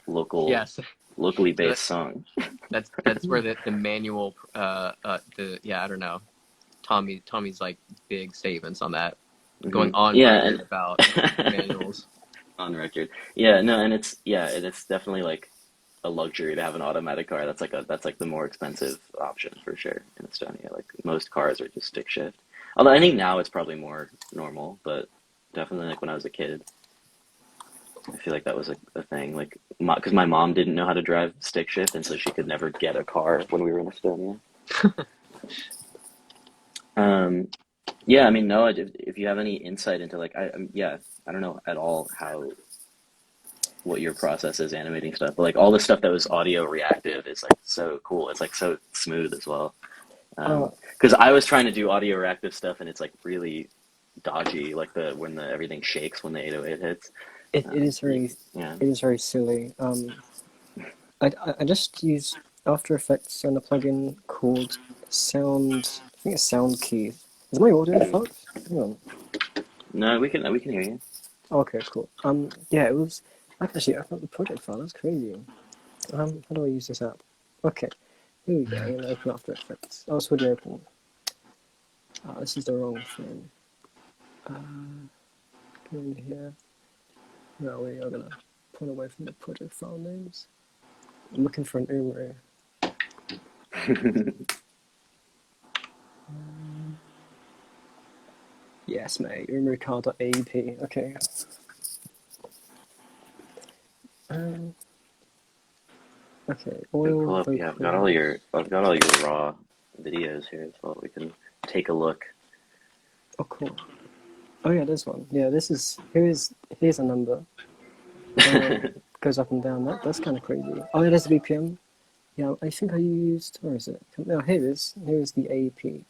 yes, locally so based song. that's where the manual I don't know. Tommy's like big statements on that, going on record about manuals. On record. Yeah, no, and it's definitely like a luxury to have an automatic car. That's like the more expensive option for sure in Estonia. Like most cars are just stick shift. Although I think now it's probably more normal, but definitely like when I was a kid, I feel like that was a thing. Like, because my mom didn't know how to drive stick shift, and so she could never get a car when we were in Estonia. Yeah, I mean, no, if you have any insight into like, I don't know at all what your process is animating stuff, but like all the stuff that was audio reactive is like so cool. It's like so smooth as well. Because I was trying to do audio reactive stuff, and it's like really dodgy, like when everything shakes when the 808 hits. It is very it is very silly. I just use After Effects and a plugin called Sound. I think it's Sound Key. Is my audio fucked? Hang on. No, we can hear you. Okay, cool. Yeah, it was. I can actually open up the project file. That's crazy. How do I use this app? Okay, here we go. I'm gonna open After Effects. Oh, it's already open. This is the wrong thing. Go in here. No, we are gonna pull away from the project file names. I'm looking for an umru. Yes, mate. umrucar.aep. Okay. Okay. Oil. Pull up. Yeah, I've got all your raw videos here as well. We can take a look. Oh, cool. Oh yeah, there's one. Yeah, here's a number. Goes up and down. That's kind of crazy. Oh, yeah, there's the BPM. Yeah, I think I used. Where is it? No, here is the AEP.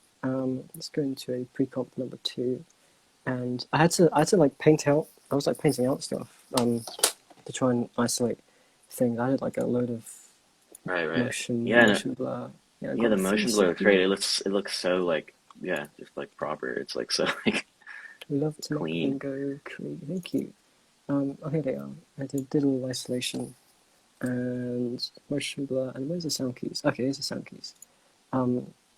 Let's go into a pre-comp number 2, and I had to like paint out. I was like painting out stuff to try and isolate things. I had like a load of Right. motion blur. Yeah, the motion blur looks great. It looks so like just like proper. It's like so like love to clean. make them go crazy. Thank you. Oh, here they are. I did digital isolation and motion blur. And where's the sound keys? Okay, here's the sound keys.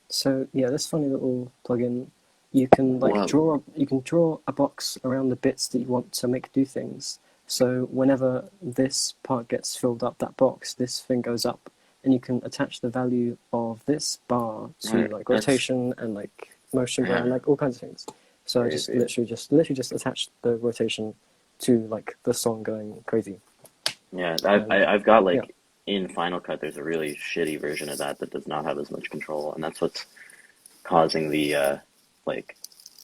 So yeah, this funny little plugin. You can like draw a box around the bits that you want to make do things. So whenever this part gets filled up, that box, this thing goes up, and you can attach the value of this bar to like rotation and like motion blur and like all kinds of things. So I just literally just attached the rotation to like the song going crazy. Yeah, I've got like in Final Cut, there's a really shitty version of that does not have as much control, and that's what's causing the like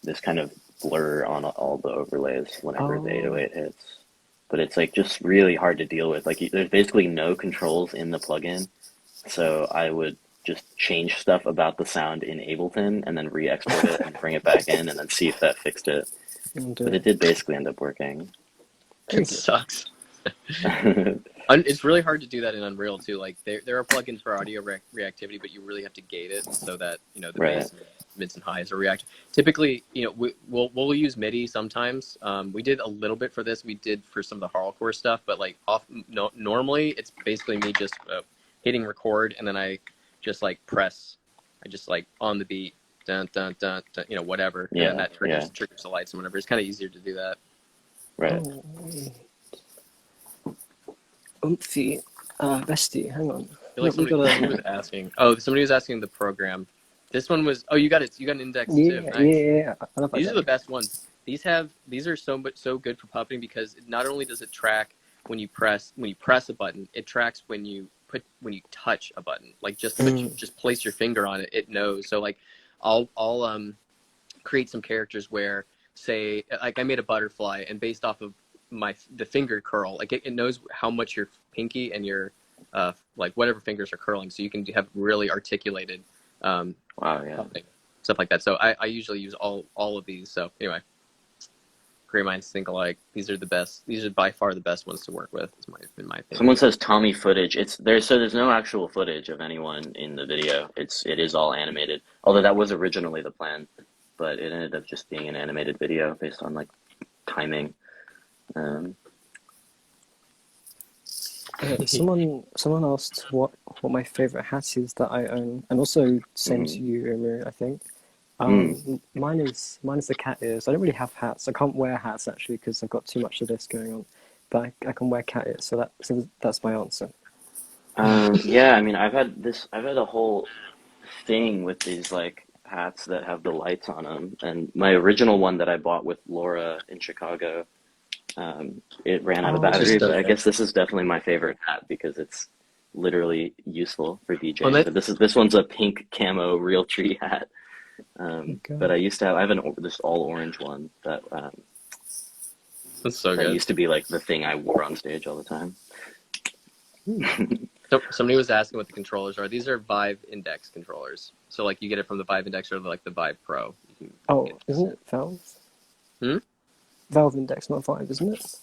this kind of blur on all the overlays whenever the 808 hits. But it's like just really hard to deal with. Like there's basically no controls in the plugin, so I would just change stuff about the sound in Ableton and then re-export it and bring it back in and then see if that fixed it. But it did basically end up working. It sucks. It's really hard to do that in Unreal too. Like there are plugins for audio reactivity, but you really have to gate it so that the bass, mids, and highs are reactive. Typically, we'll use MIDI sometimes. We did a little bit for this. We did for some of the horrorcore stuff, but like normally it's basically me just hitting record and then I just like press. I just like on the beat, dun dun dun, dun whatever. Yeah, and that triggers the lights and whatever. It's kind of easier to do that. Right. Oomphy. Bestie, hang on. I feel like somebody was asking. Oh, somebody was asking the program. This one was. Oh, you got it. You got an index too. Nice. Yeah. These are the best ones. these are so good for puppeting because not only does it track when you press a button, it tracks when you touch a button. Like just place your finger on it, it knows. So like I'll create some characters where, say, like I made a butterfly, and based off of the finger curl, like it knows how much your pinky and your like whatever fingers are curling, so you can have really articulated Wow, yeah. puppeting, stuff like that. So I usually use all of these. So anyway, great minds think alike. These are the best. These are by far the best ones to work with, in my opinion. Someone says Tommy footage. There's no actual footage of anyone in the video. It is all animated. Although that was originally the plan, but it ended up just being an animated video based on like timing. Someone asked what my favorite hat is that I own, and also same to you, Umru, I think. Mine is the cat ears. I don't really have hats. I can't wear hats actually because I've got too much of this going on. But I can wear cat ears, so that's my answer. Yeah, I mean, I've had a whole thing with these like hats that have the lights on them, and my original one that I bought with Laura in Chicago, it ran out of battery. But I guess this is definitely my favorite hat because it's literally useful for DJing. But this one's a pink camo real tree hat. But I have this all orange one that that's so that good. used to be like the thing I wore on stage all the time. So somebody was asking what the controllers are. These are Vive Index controllers. So like you get it from the Vive Index or like the Vive Pro. Isn't it Valve? Valve Index, not Vive, isn't it?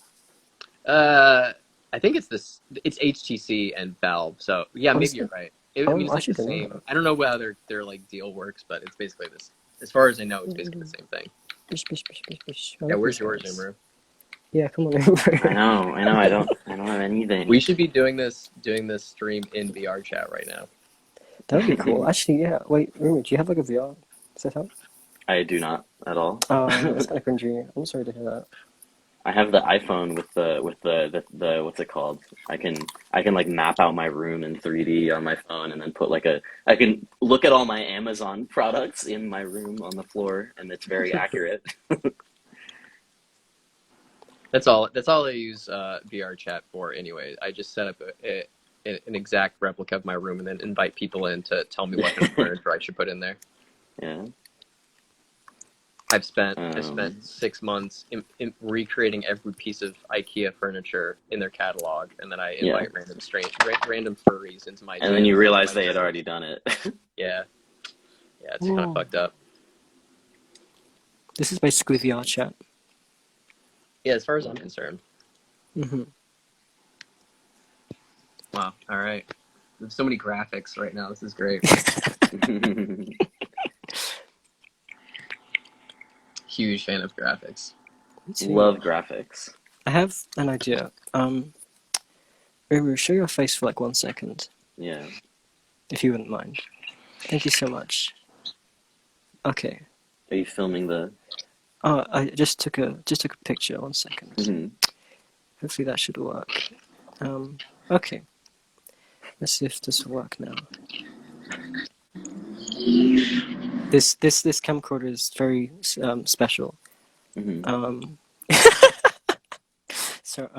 I think it's HTC and Valve. So yeah, maybe you're right. I mean, it's like the same. I don't know how their like deal works, but it's basically this. As far as I know, it's basically the same thing. Yeah, where's yours, Umru? Yeah, come on, Umru. I know. I don't have anything. We should be doing this stream in VR chat right now. That would be cool. Actually, yeah. Wait, Umru, do you have like a VR setup? I do not at all. Oh, that's kind of cringy. I'm sorry to hear that. I have the iPhone with the what's it called? I can like map out my room in 3D on my phone and then put I can look at all my Amazon products in my room on the floor and it's very accurate. That's all I use VR chat for anyway. I just set up an exact replica of my room and then invite people in to tell me what kind of furniture I should put in there. Yeah. I've spent 6 months in recreating every piece of IKEA furniture in their catalog, and then I invite random furries into my. And then you realize they had already done it. Yeah, it's kind of fucked up. This is basically VR chat. Yeah, as far as I'm concerned. Mm-hmm. Wow. All right. There's so many graphics right now. This is great. Huge fan of graphics. Love graphics. I have an idea. Uru, show your face for like 1 second. Yeah. If you wouldn't mind. Thank you so much. Okay. Are you filming the? Oh, I just took a picture. 1 second. Mm-hmm. Hopefully that should work. Okay. Let's see if this will work now. This camcorder is very special. Mm-hmm. So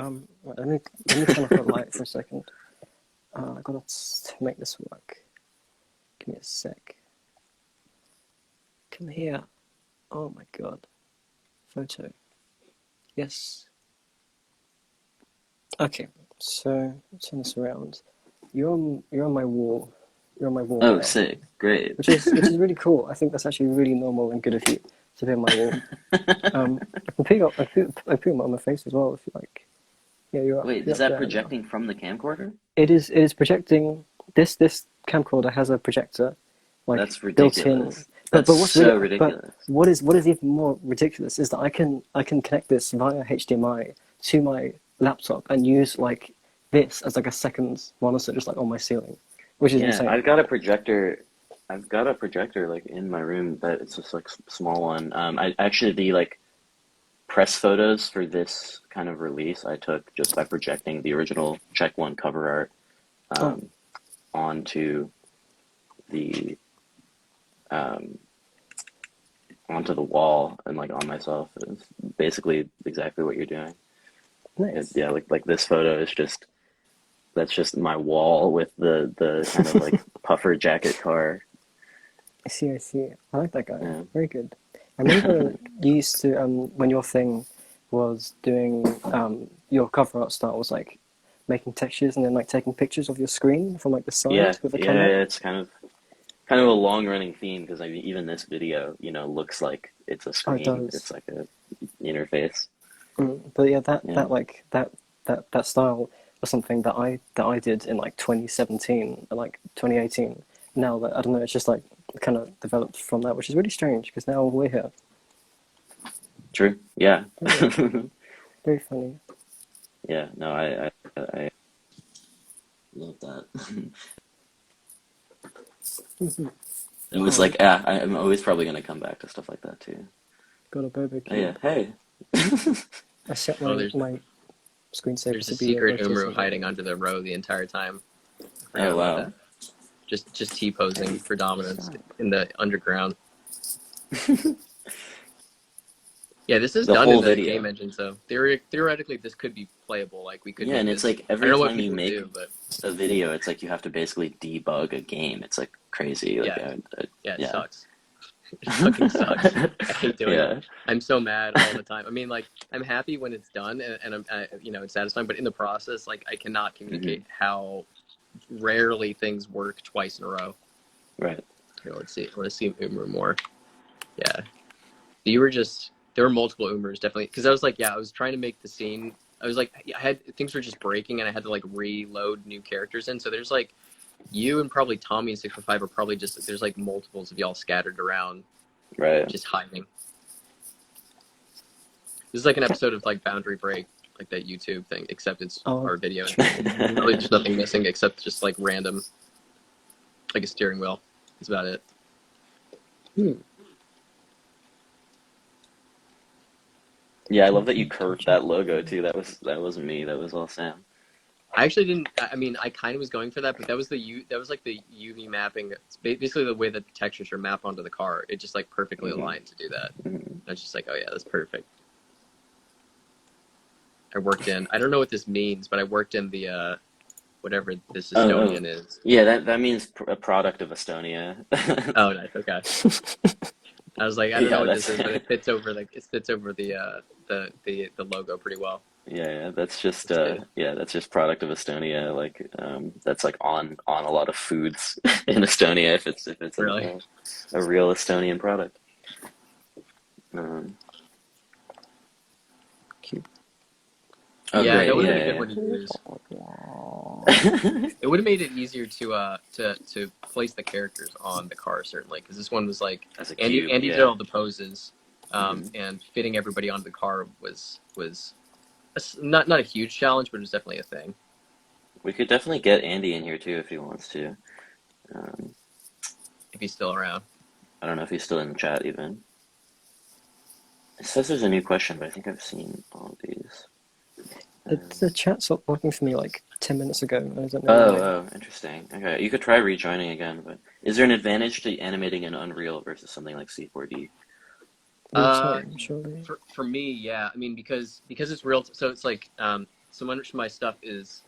let me turn off the light for a second. I gotta make this work. Give me a sec. Come here. Oh my god. Photo. Yes. Okay. So turn this around. You're on my wall. You're on my wall. Oh, now, sick! Great. which is really cool. I think that's actually really normal and good of you to be on my wall. I can put them on my face as well if you like. Yeah, you're up. Wait, is that projecting from the camcorder? It is projecting. This camcorder has a projector, like That's ridiculous. built in. That's but what's so really, ridiculous. But what is even more ridiculous is that I can connect this via HDMI to my laptop and use like this as like a second monitor, just like on my ceiling, which is insane. I've got a projector like in my room, but it's just like small one. I actually the like press photos for this kind of release I took just by projecting the original check1 cover art onto the onto the wall and like on myself. It's basically exactly what you're doing. Nice. Yeah, like this photo is just that's just my wall with the kind of like puffer jacket car. I see, I see. I like that guy. Yeah. Very good. I remember you used to, when your thing was doing, your cover art style was like making textures and then like taking pictures of your screen from like the Yeah, side with the yeah, camera. it's kind of a long running theme because I mean even this video, looks like it's a Oh, it screen. does. It's like a interface. But yeah, Yeah. that style was something that I did in like 2017 and like 2018. Now that I don't know, it's just like kind of developed from that, which is really strange because now we're here. True. Yeah. Yeah, very funny. Yeah. No, I love that. It was Oh, like, yeah, I'm always probably gonna come back to stuff like that too. got a Bobo Oh yeah. cube. Hey. I set Oh, my screensaver there's to a be secret umru rotating. hiding under the row the entire time. I forgot Oh about wow. that. Just T-posing for dominance in the underground. Yeah, this is The done in whole the game video. engine, so theoretically this could be playable. Like we could Yeah, make and it's this. like I don't every know what time you people make do, but a video, it's like you have to basically debug a game. It's like crazy. Like, yeah, yeah, it yeah. sucks. It fucking sucks. I hate doing it. Yeah. I'm so mad all the time. I mean, like, I'm happy when it's done and it's satisfying. But in the process, like, I cannot Hmm. communicate how rarely things work twice in a row. Right. Here, let's see. Let's see Umru more. Yeah, you were just there were multiple Umrus definitely because I was like, yeah, I was trying to make the scene. I was like, I had things were just breaking and I had to like reload new characters in. So there's like you and probably Tommy and 615 are probably just there's like multiples of y'all scattered around Right. just hiding. This is like an episode of like Boundary Break, like that YouTube thing, except it's Oh, our video. Really, there's nothing missing except just like random, like a steering wheel. That's about it. Yeah, I love that you curved that logo too. That wasn't me. That was all Sam. I actually didn't. I mean, I kind of was going for that, but that was that was like the UV mapping. It's basically the way that the textures are mapped onto the car. It just like perfectly Hmm. aligned to do that. Hmm. I was just like, oh yeah, that's perfect. I worked in. I don't know what this means, but I worked in the whatever this Oh, oh, Estonian is. yeah. That means a product of Estonia. Oh, nice. Okay. I was like, I don't know Yeah, what this that's is, but it fits over the logo pretty well. yeah. It's good. That's just product of Estonia. Like that's like on a lot of foods in Estonia if it's Really. a real Estonian product. Um, cube. oh, Yeah, great. that would have Yeah, been a good one to use. It would have made it easier to place the characters on the car certainly, because this one was like As a Andy cube. Andy did Yeah. all the poses, Hmm. and fitting everybody onto the car was not a huge challenge, but it was definitely a thing. We could definitely get Andy in here too if he wants to. Um, If he's still around. I don't know if he's still in the chat even. It says there's a new question, but I think I've seen all of these. The chat stopped working for me like 10 minutes ago. I don't know Oh, why. oh, interesting. Okay, you could try rejoining again, but is there an advantage to animating in Unreal versus something like C4D? Real Uh, time, surely. for me, yeah. I mean, because it's real. So it's like so much of my stuff is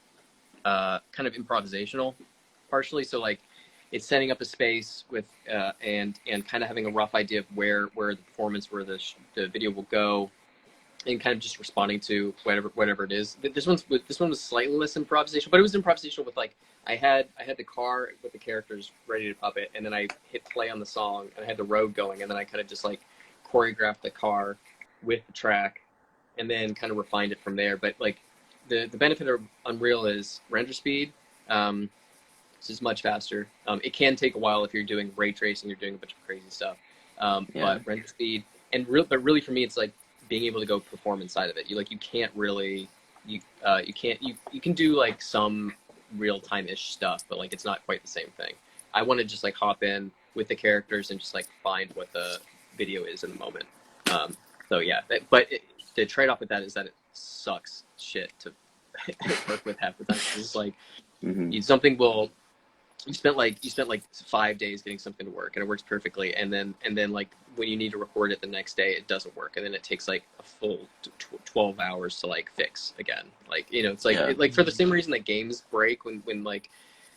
kind of improvisational, partially. So like it's setting up a space with and kind of having a rough idea of where the performance, where the video will go, and kind of just responding to whatever it is. This one was slightly less improvisational, but it was improvisational with like I had the car with the characters ready to puppet, and then I hit play on the song, and I had the road going, and then I kind of just like choreographed the car with the track, and then kind of refined it from there. But like the benefit of Unreal is render speed. This is much faster. It can take a while if you're doing ray tracing, you're doing a bunch of crazy stuff. Yeah. But render speed but really for me, it's like being able to go perform inside of it. You can't really you can do like some real time ish stuff, but like it's not quite the same thing. I want to just like hop in with the characters and just like find what the video is in the moment. So yeah, the trade off with that is that it sucks shit to work with half the time. It's like Hmm. something will you spent like 5 days getting something to work and it works perfectly, and then like when you need to record it the next day it doesn't work, and then it takes like a full 12 hours to like fix again. Like, it's like Yeah. like for the same reason that games break when like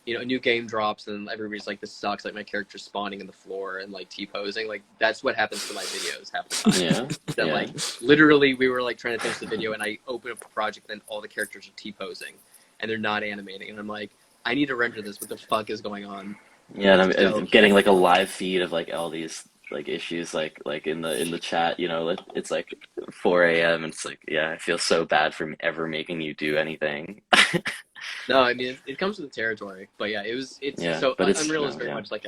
a new game drops and everybody's like, this sucks, like my character's spawning in the floor and like T-posing. Like, that's what happens to my videos half the time. Yeah. That Yeah. like literally we were like trying to finish the video and I open up the project and all the characters are T-posing and they're not animating, and I'm like, I need to render this. What the fuck is going on? Yeah, and I'm So getting like a live feed of like all these like issues like in the chat, it's like 4 a.m. and it's like, yeah, I feel so bad for ever making you do anything. no, I mean it comes with the territory, but yeah, it's Yeah, so but it's Unreal is no, very yeah. much like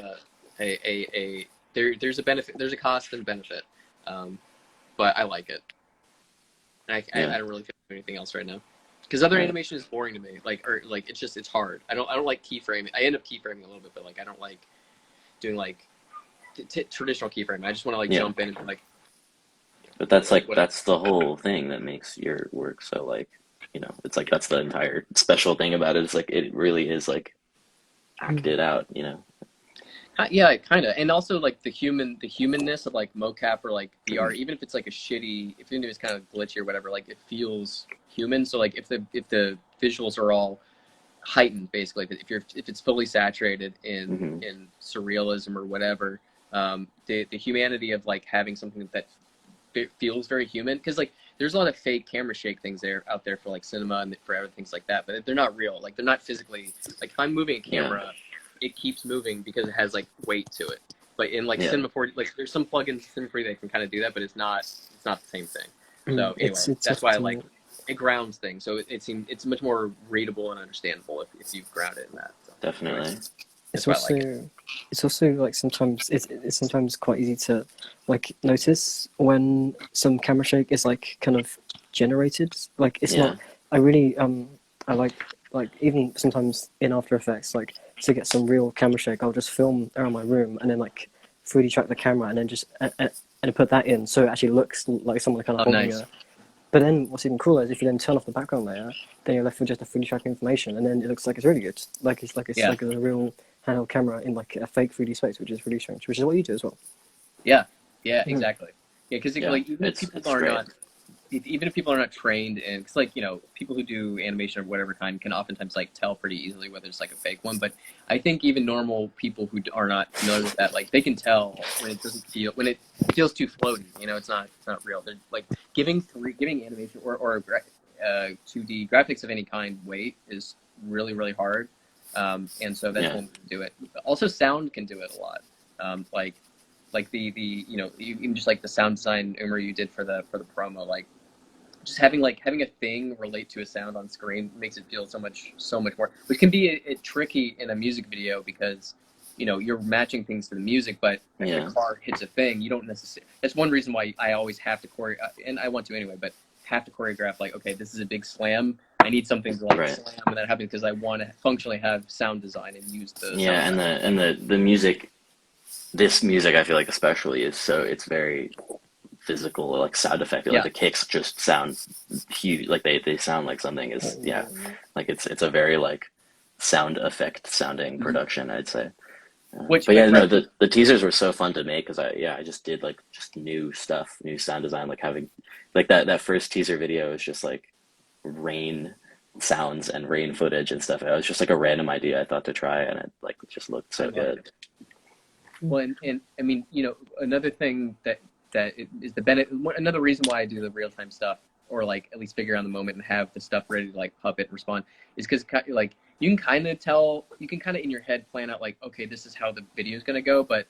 there's a benefit, there's a cost and benefit, but I like it. And Yeah. I don't really feel anything else right now because other Right. animation is boring to me. Like, or like it's hard. I don't like keyframing. I end up keyframing a little bit, but like I don't like doing like traditional keyframing. I just want to like Yeah. jump in and like But that's like whatever. that's the whole thing that makes your work so like, it's like that's the entire special thing about it. It's like it really is like acted out. Yeah, kind of, and also like the humanness of like mocap or like VR, even if it's like even if it's kind of glitchy or whatever, like it feels human. So like if the visuals are all heightened, basically, if it's fully saturated Hmm. in surrealism or whatever, the humanity of like having something that feels very human, because like there's a lot of fake camera shake things out there for like cinema and for other things like that, but they're not real. Like, they're not physically, like if I'm moving a Yeah. camera, it keeps moving because it has like weight to it. But in like Yeah. Cinema 4D, like there's some plugins in Cinema 4D that can kind of do that, but it's not the same thing. So anyway, It's that's why I often, like it grounds things. So it's much more readable and understandable if you ground it in that. So Definitely. anyways, it's that's why I like it. also it's also like sometimes it's sometimes quite easy to like notice when some camera shake is like kind of generated. Like, it's Yeah. not. I really I like even sometimes in After Effects, like, to get some real camera shake, I'll just film around my room and then like 3D track the camera and then just and put that in so it actually looks like someone kind of Oh, holding nice. a. But then what's even cooler is if you then turn off the background layer, then you're left with just a 3D track information, and then it looks like it's really good. Like it's Yeah. like a real handheld camera in like a fake 3D space, which is really strange. Which is what you do as well. Yeah, Mhm. exactly. Yeah, because Yeah. like even if It's people are great. not, even if people are not trained in, because like people who do animation of whatever kind can oftentimes like tell pretty easily whether it's like a fake one. But I think even normal people who are not familiar with that, like, they can tell when it feels too floaty. It's not real. They're like giving animation or 2D graphics of any kind weight is really, really hard. And so that's Yeah. one way to do it. Also, sound can do it a lot. Like the even just like the sound design, umru, you did for the promo, like just having a thing relate to a sound on screen makes it feel so much more, which can be a tricky in a music video because you're matching things to the music, but if Yeah. the car hits a thing, you don't necessarily. That's one reason why I always have to and I want to anyway, but have to choreograph, like, okay, this is a big slam, I need something to like Right. slam and that happens because I want to functionally have sound design and use the Yeah, sound and the music, this music I feel like especially it's very physical, like sound effect. Like Yeah. the kicks just sound huge, like they sound like something is, yeah, like it's a very like sound effect sounding production, I'd say. Which- But yeah, no, right. the teasers were so fun to make because I just did like just new stuff, new sound design, like having like that first teaser video is just like rain sounds and rain footage and stuff. It was just like a random idea I thought to try, and it like just looked I so loved good. it. Well, and I mean, another thing that is the benefit. Another reason why I do the real time stuff, or like at least figure out the moment and have the stuff ready to like puppet and respond, is because like you can kind of in your head plan out like, okay, this is how the video is gonna go. But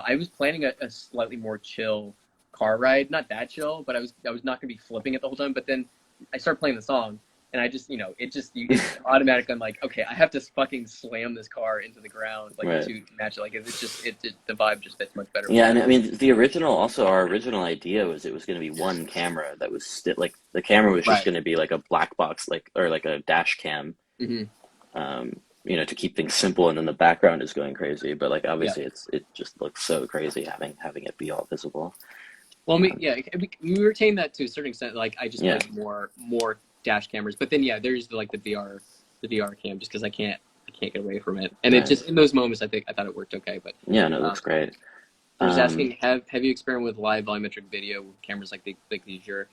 I was planning a slightly more chill car ride, not that chill, but I was not gonna be flipping it the whole time. But then I start playing the song, and I just it's automatic. I'm like, okay, I have to fucking slam this car into the ground like Right. to match it. Like the vibe just fits much better. Yeah, and I mean our original idea was it was going to be one camera that was like the camera was just Right. going to be like a black box, like, or like a dash cam, Mhm. to keep things simple, and then the background is going crazy. But like obviously it just looks so crazy having it be all visible. Well, we retain that to a certain extent. Like, I just Yeah. put more dash cameras, but then there's the VR cam, just because I can't can't get away from it. And it Nice. just in those moments, I thought it worked okay. But Yeah, no, it looks great. they're just asking, have you experimented with live volumetric video with cameras like the Azure?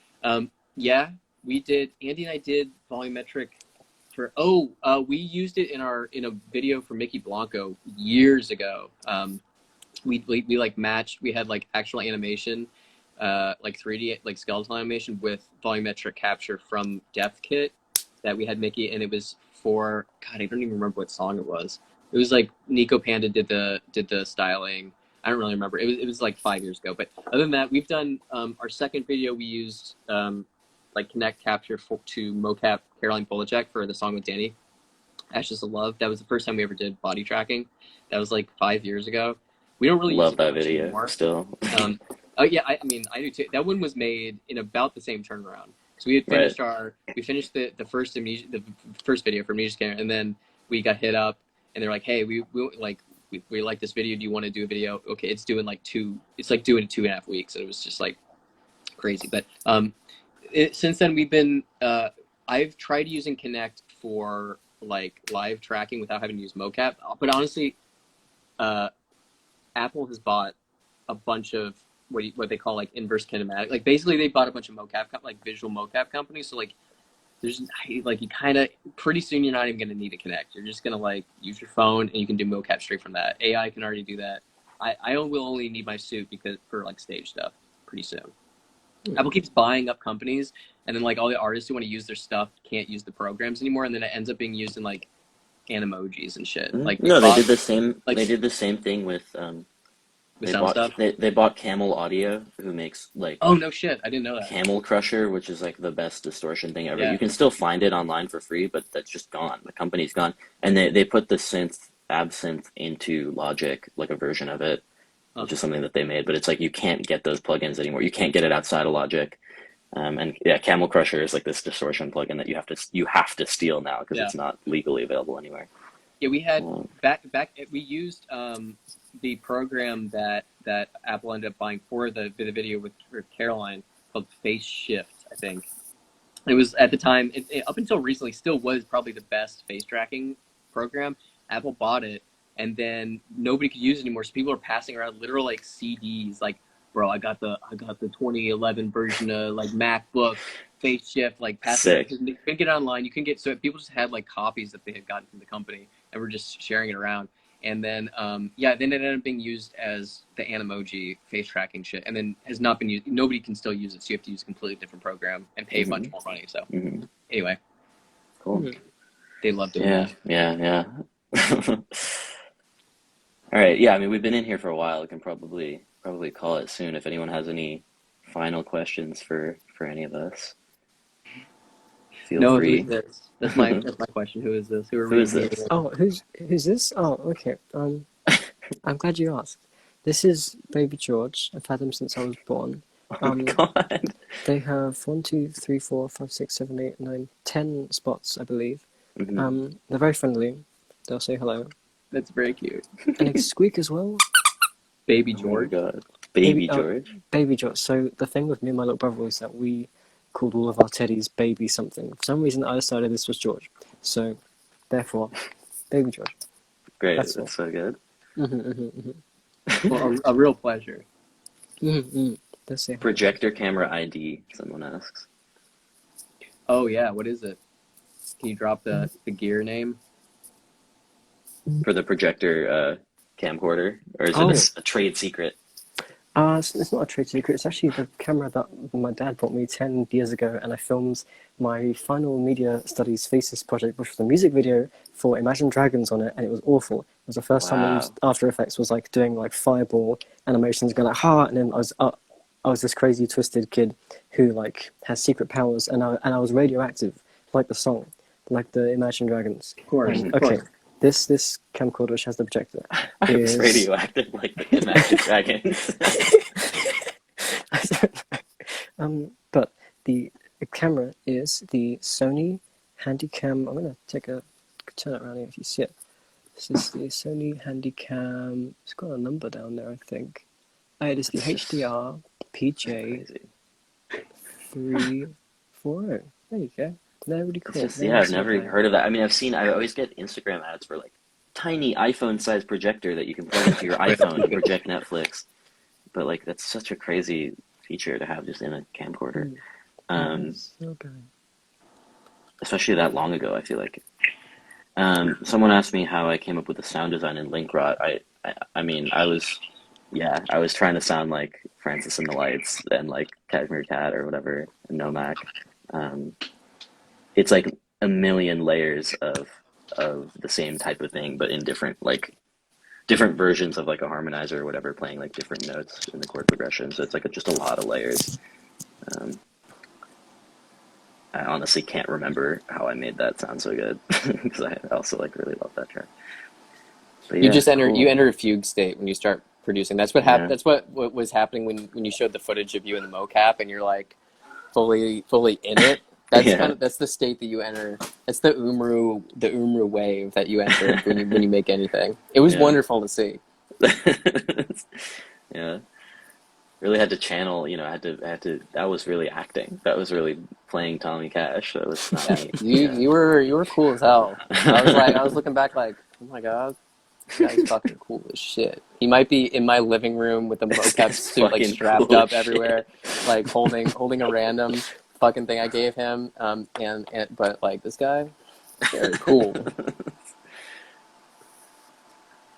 Yeah, we did. Andy and I did volumetric for. We used it in a video for Mickey Blanco years ago. We like matched. We had like actual animation, like 3D like skeletal animation with volumetric capture from Depth Kit that we had Mickey, and it was for God, I don't even remember what song it was. It was like Nico Panda did the styling. I don't really remember. It was like 5 years ago. But other than that, we've done our second video. We used like Connect capture to mocap Caroline Polachek for the song with Danny. Ashes of Love. That was the first time we ever did body tracking. That was like 5 years ago. We don't really use Love it that much video anymore. still. Oh yeah, I mean I do too. That one was made in about the same turnaround. So we had finished the first video for Amnesia Scanner, and then we got hit up, and they're like, hey, we like this video. Do you want to do a video? Okay, it's doing 2.5 weeks, and it was just like crazy. But since then we've been I've tried using Connect for like live tracking without having to use mocap. But honestly, Apple has bought a bunch of what they call like inverse kinematic. Like basically they bought a bunch of like visual mocap companies. So like there's like you kind of pretty soon you're not even going to need to Connect. You're just going to like use your phone and you can do mocap straight from that. AI can already do that. I will only need my suit because for like stage stuff pretty soon. Apple keeps buying up companies, and then like all the artists who want to use their stuff can't use the programs anymore, and then it ends up being used in like animojis and shit. Like No, they did the same. like They did the same thing with sound stuff. They bought Camel Audio, who makes like Oh no shit, I didn't know that. Camel Crusher, which is like the best distortion thing ever. Yeah. You can still find it online for free, but that's just gone. The company's gone, and they put the synth Absinthe into Logic, like a version of it, which is something that they made. But it's like you can't get those plugins anymore. You can't get it outside of Logic. And yeah, Camel Crusher is like this distortion plugin that you have to steal now because it's not legally available anywhere. Yeah, we had we used the program that Apple ended up buying for the video with Caroline called Face Shift, I think. It was at the time, up until recently, still was probably the best face tracking program. Apple bought it, and then nobody could use it anymore. So people are passing around literal like CDs, like, bro, I got the 2011 version of like MacBook Face Shift, like passing. You couldn't get it online. You couldn't get, so people just had like copies that they had gotten from the company and were just sharing it around. And then then it ended up being used as the Animoji face tracking shit, and then has not been used. Nobody can still use it, so you have to use a completely different program and pay a bunch more money. So anyway, Cool. They loved it. Yeah. All right. Yeah. I mean, we've been in here for a while. We can probably call it soon. If anyone has any final questions for any of us, feel free. Who's this? That's my question. Who is this? Who is this? Oh, who's this? Oh, okay. I'm glad you asked. This is baby George. I've had him since I was born. God. They have 1, 2, 3, 4, 5, 6, 7, 8, 9, 10 spots, I believe. They're very friendly. They'll say hello. That's very cute. And they squeak as well. Baby George. Oh my God. Baby George. Baby George. So the thing with me and my little brother was that we called all of our teddies Baby something. For some reason, I decided this was George. So, therefore, Baby George. Great. That's so good. Well, a real pleasure. Let's see. Projector camera ID, someone asks. Oh yeah, what is it? Can you drop the gear name? For the projector camcorder? Or is it a trade secret? It's not a trade secret. It's actually the camera that my dad bought me 10 years ago, and I filmed my final media studies thesis project, which was a music video for Imagine Dragons on it, and it was awful. It was the first time I used After Effects, was like doing like fireball animations, going like ha, and then I was this crazy twisted kid who like has secret powers, and I was radioactive, like the song, like the Imagine Dragons. Of course. Okay. This camcorder, which has the projector, It's radioactive like the Imagine Dragons. But the camera is the Sony Handycam. I'm gonna turn it around here if you see it. This is the Sony Handycam. It's got a number down there, I think. It is the HDR PJ 340. There you go. They're really It's cool. just, They're yeah, I've nicely never designed. heard of that. I mean, I always get Instagram ads for like tiny iPhone-sized projector that you can plug into your iPhone and project Netflix. But like, that's such a crazy feature to have just in a camcorder. Mm. Um, Still going. Especially that long ago, I feel like. Someone asked me how I came up with the sound design in Link Rot. I mean, I was trying to sound like Francis and the Lights and like Cashmere Cat or whatever, and Nomak. Um, it's like a million layers of the same type of thing, but in different versions of like a harmonizer or whatever, playing like different notes in the chord progression. So it's like just a lot of layers. Um, I honestly can't remember how I made that sound so good because I also like really love that track. But You yeah, just cool. enter a fugue state when you start producing. Yeah, That's what was happening when you showed the footage of you in the mocap and you're like fully in it. yeah, That's the state that you enter. That's the umru wave that you enter when you make anything. It was yeah, wonderful to see. yeah. Really had to channel. I had to. That was really acting. That was really playing Tommy Cash. That was not Yeah, me. Yeah. you were cool as hell. I was looking back like, oh my god, this guy's fucking cool as shit. He might be in my living room with a This mocap guy's suit like fucking strapped cool as up shit. everywhere, like holding a random fucking thing I gave him. And but like this guy, very cool.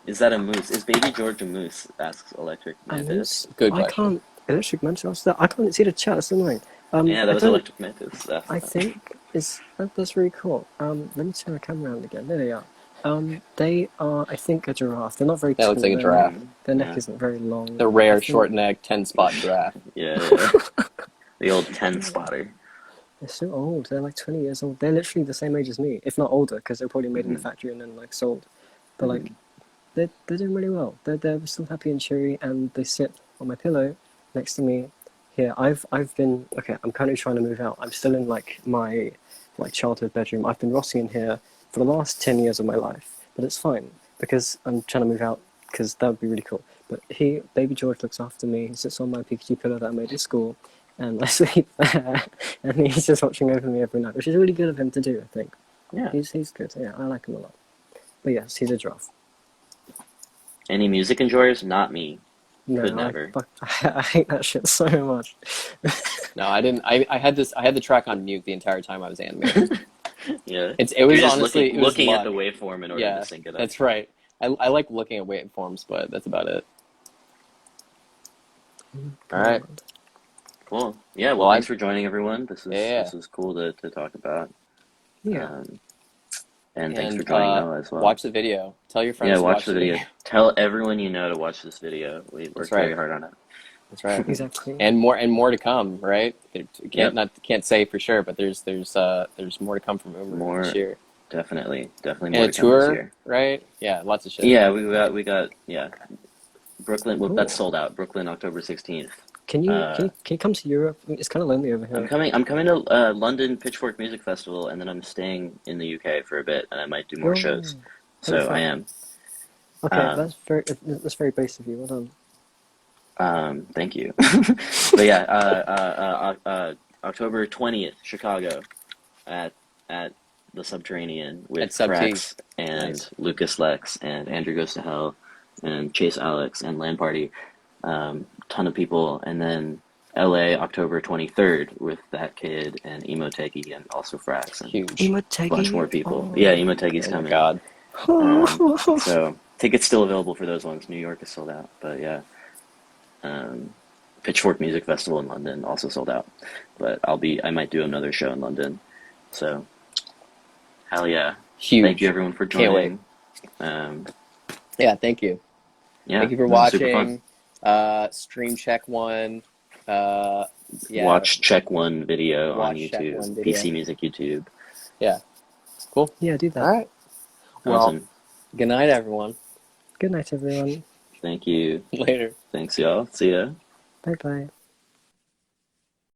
Is that a moose? Is Baby George a moose? Asks Electric A Mantis. moose? Good I question. can't. Electric Mantis. What's that? I can't see the chat. That's annoying. Yeah, that I was don't. Electric Mantis. Asked I that. think that's really cool. Let me turn the camera around again. There they are. They are, I think, a giraffe. They're not very That looks tall. like a giraffe. Their neck Yeah, isn't very long. The I rare think short neck 10-spot giraffe. yeah, yeah. The old 10 spotter. they're so old. They're like 20 years old. They're literally the same age as me, if not older, because they're probably made in the Hmm. factory and then like sold. But Hmm. like they're doing really well. They're still happy and cheery, and they sit on my pillow next to me. Here, I've been okay. I'm currently trying to move out. I'm still in like my childhood bedroom. I've been rotting in here for the last 10 years of my life, but it's fine because I'm trying to move out because that would be really cool. But baby George looks after me. He sits on my Pikachu pillow that I made at school, and I sleep there, and he's just watching over me every night, which is really good of him to do. I think Yeah. he's good. Yeah, I like him a lot. But yes, he's a giraffe. Any music enjoyers? Not me. Could No, never. I hate that shit so much. No, I didn't. I had the track on mute the entire time I was animating. Yeah. It was You're just honestly it was looking at luck. the waveform in order to Yeah, sync it up. that's right. I like looking at waveforms, but that's about it. All right. Cool. Yeah, well, Well, thanks for joining, everyone. yeah. This is cool to talk about. Yeah. Um, and thanks for And joining Noah as well. watch the video. Tell your Yeah, friends to watch watch the the video. video. Tell everyone you know to watch this video. We That's worked very right. hard on it. That's right. Exactly. And more to come, right? Yep. Can't say for sure, but there's more to come from Umru this More, year. definitely And more a to come this tour, year. right? Yeah, lots of shit. Yeah, we got yeah. Brooklyn, well, that's Cool. sold out. Brooklyn, October 16th. Can you come to Europe? It's kind of lonely over here. I'm coming to London Pitchfork Music Festival, and then I'm staying in the UK for a bit, and I might do more Oh, shows. holy So I fuck. am. Okay, Um, that's very base of you. Well Thank you. But yeah, October 20th, Chicago, at at the Subterranean At with Sub T. Frax and Nice. Lucas Lex and Andrew Goes to Hell and Chase Alex and Land Party. Ton of people, and then LA October 23rd with That Kid and Emo Teggy and also Frax and Huge. done. a bunch more Imotegi. people. Oh. Yeah, Emo Teggy's Oh my coming. god. So tickets still available for those ones. New York is sold out, but yeah. Um, Pitchfork Music Festival in London also sold out, but I might do another show in London. So hell yeah! Huge. Thank you everyone for Can't wait. joining. Yeah, thank you. Yeah, Thank you for this is super fun. watching. Stream check1. Yeah. Watch check1 video on Watch YouTube, check1 video. PC Music YouTube. Yeah. Cool. Yeah, do that. All right. Well, Awesome. good night, everyone. Good night, everyone. Thank you. Later. Thanks, y'all. See ya. Bye bye.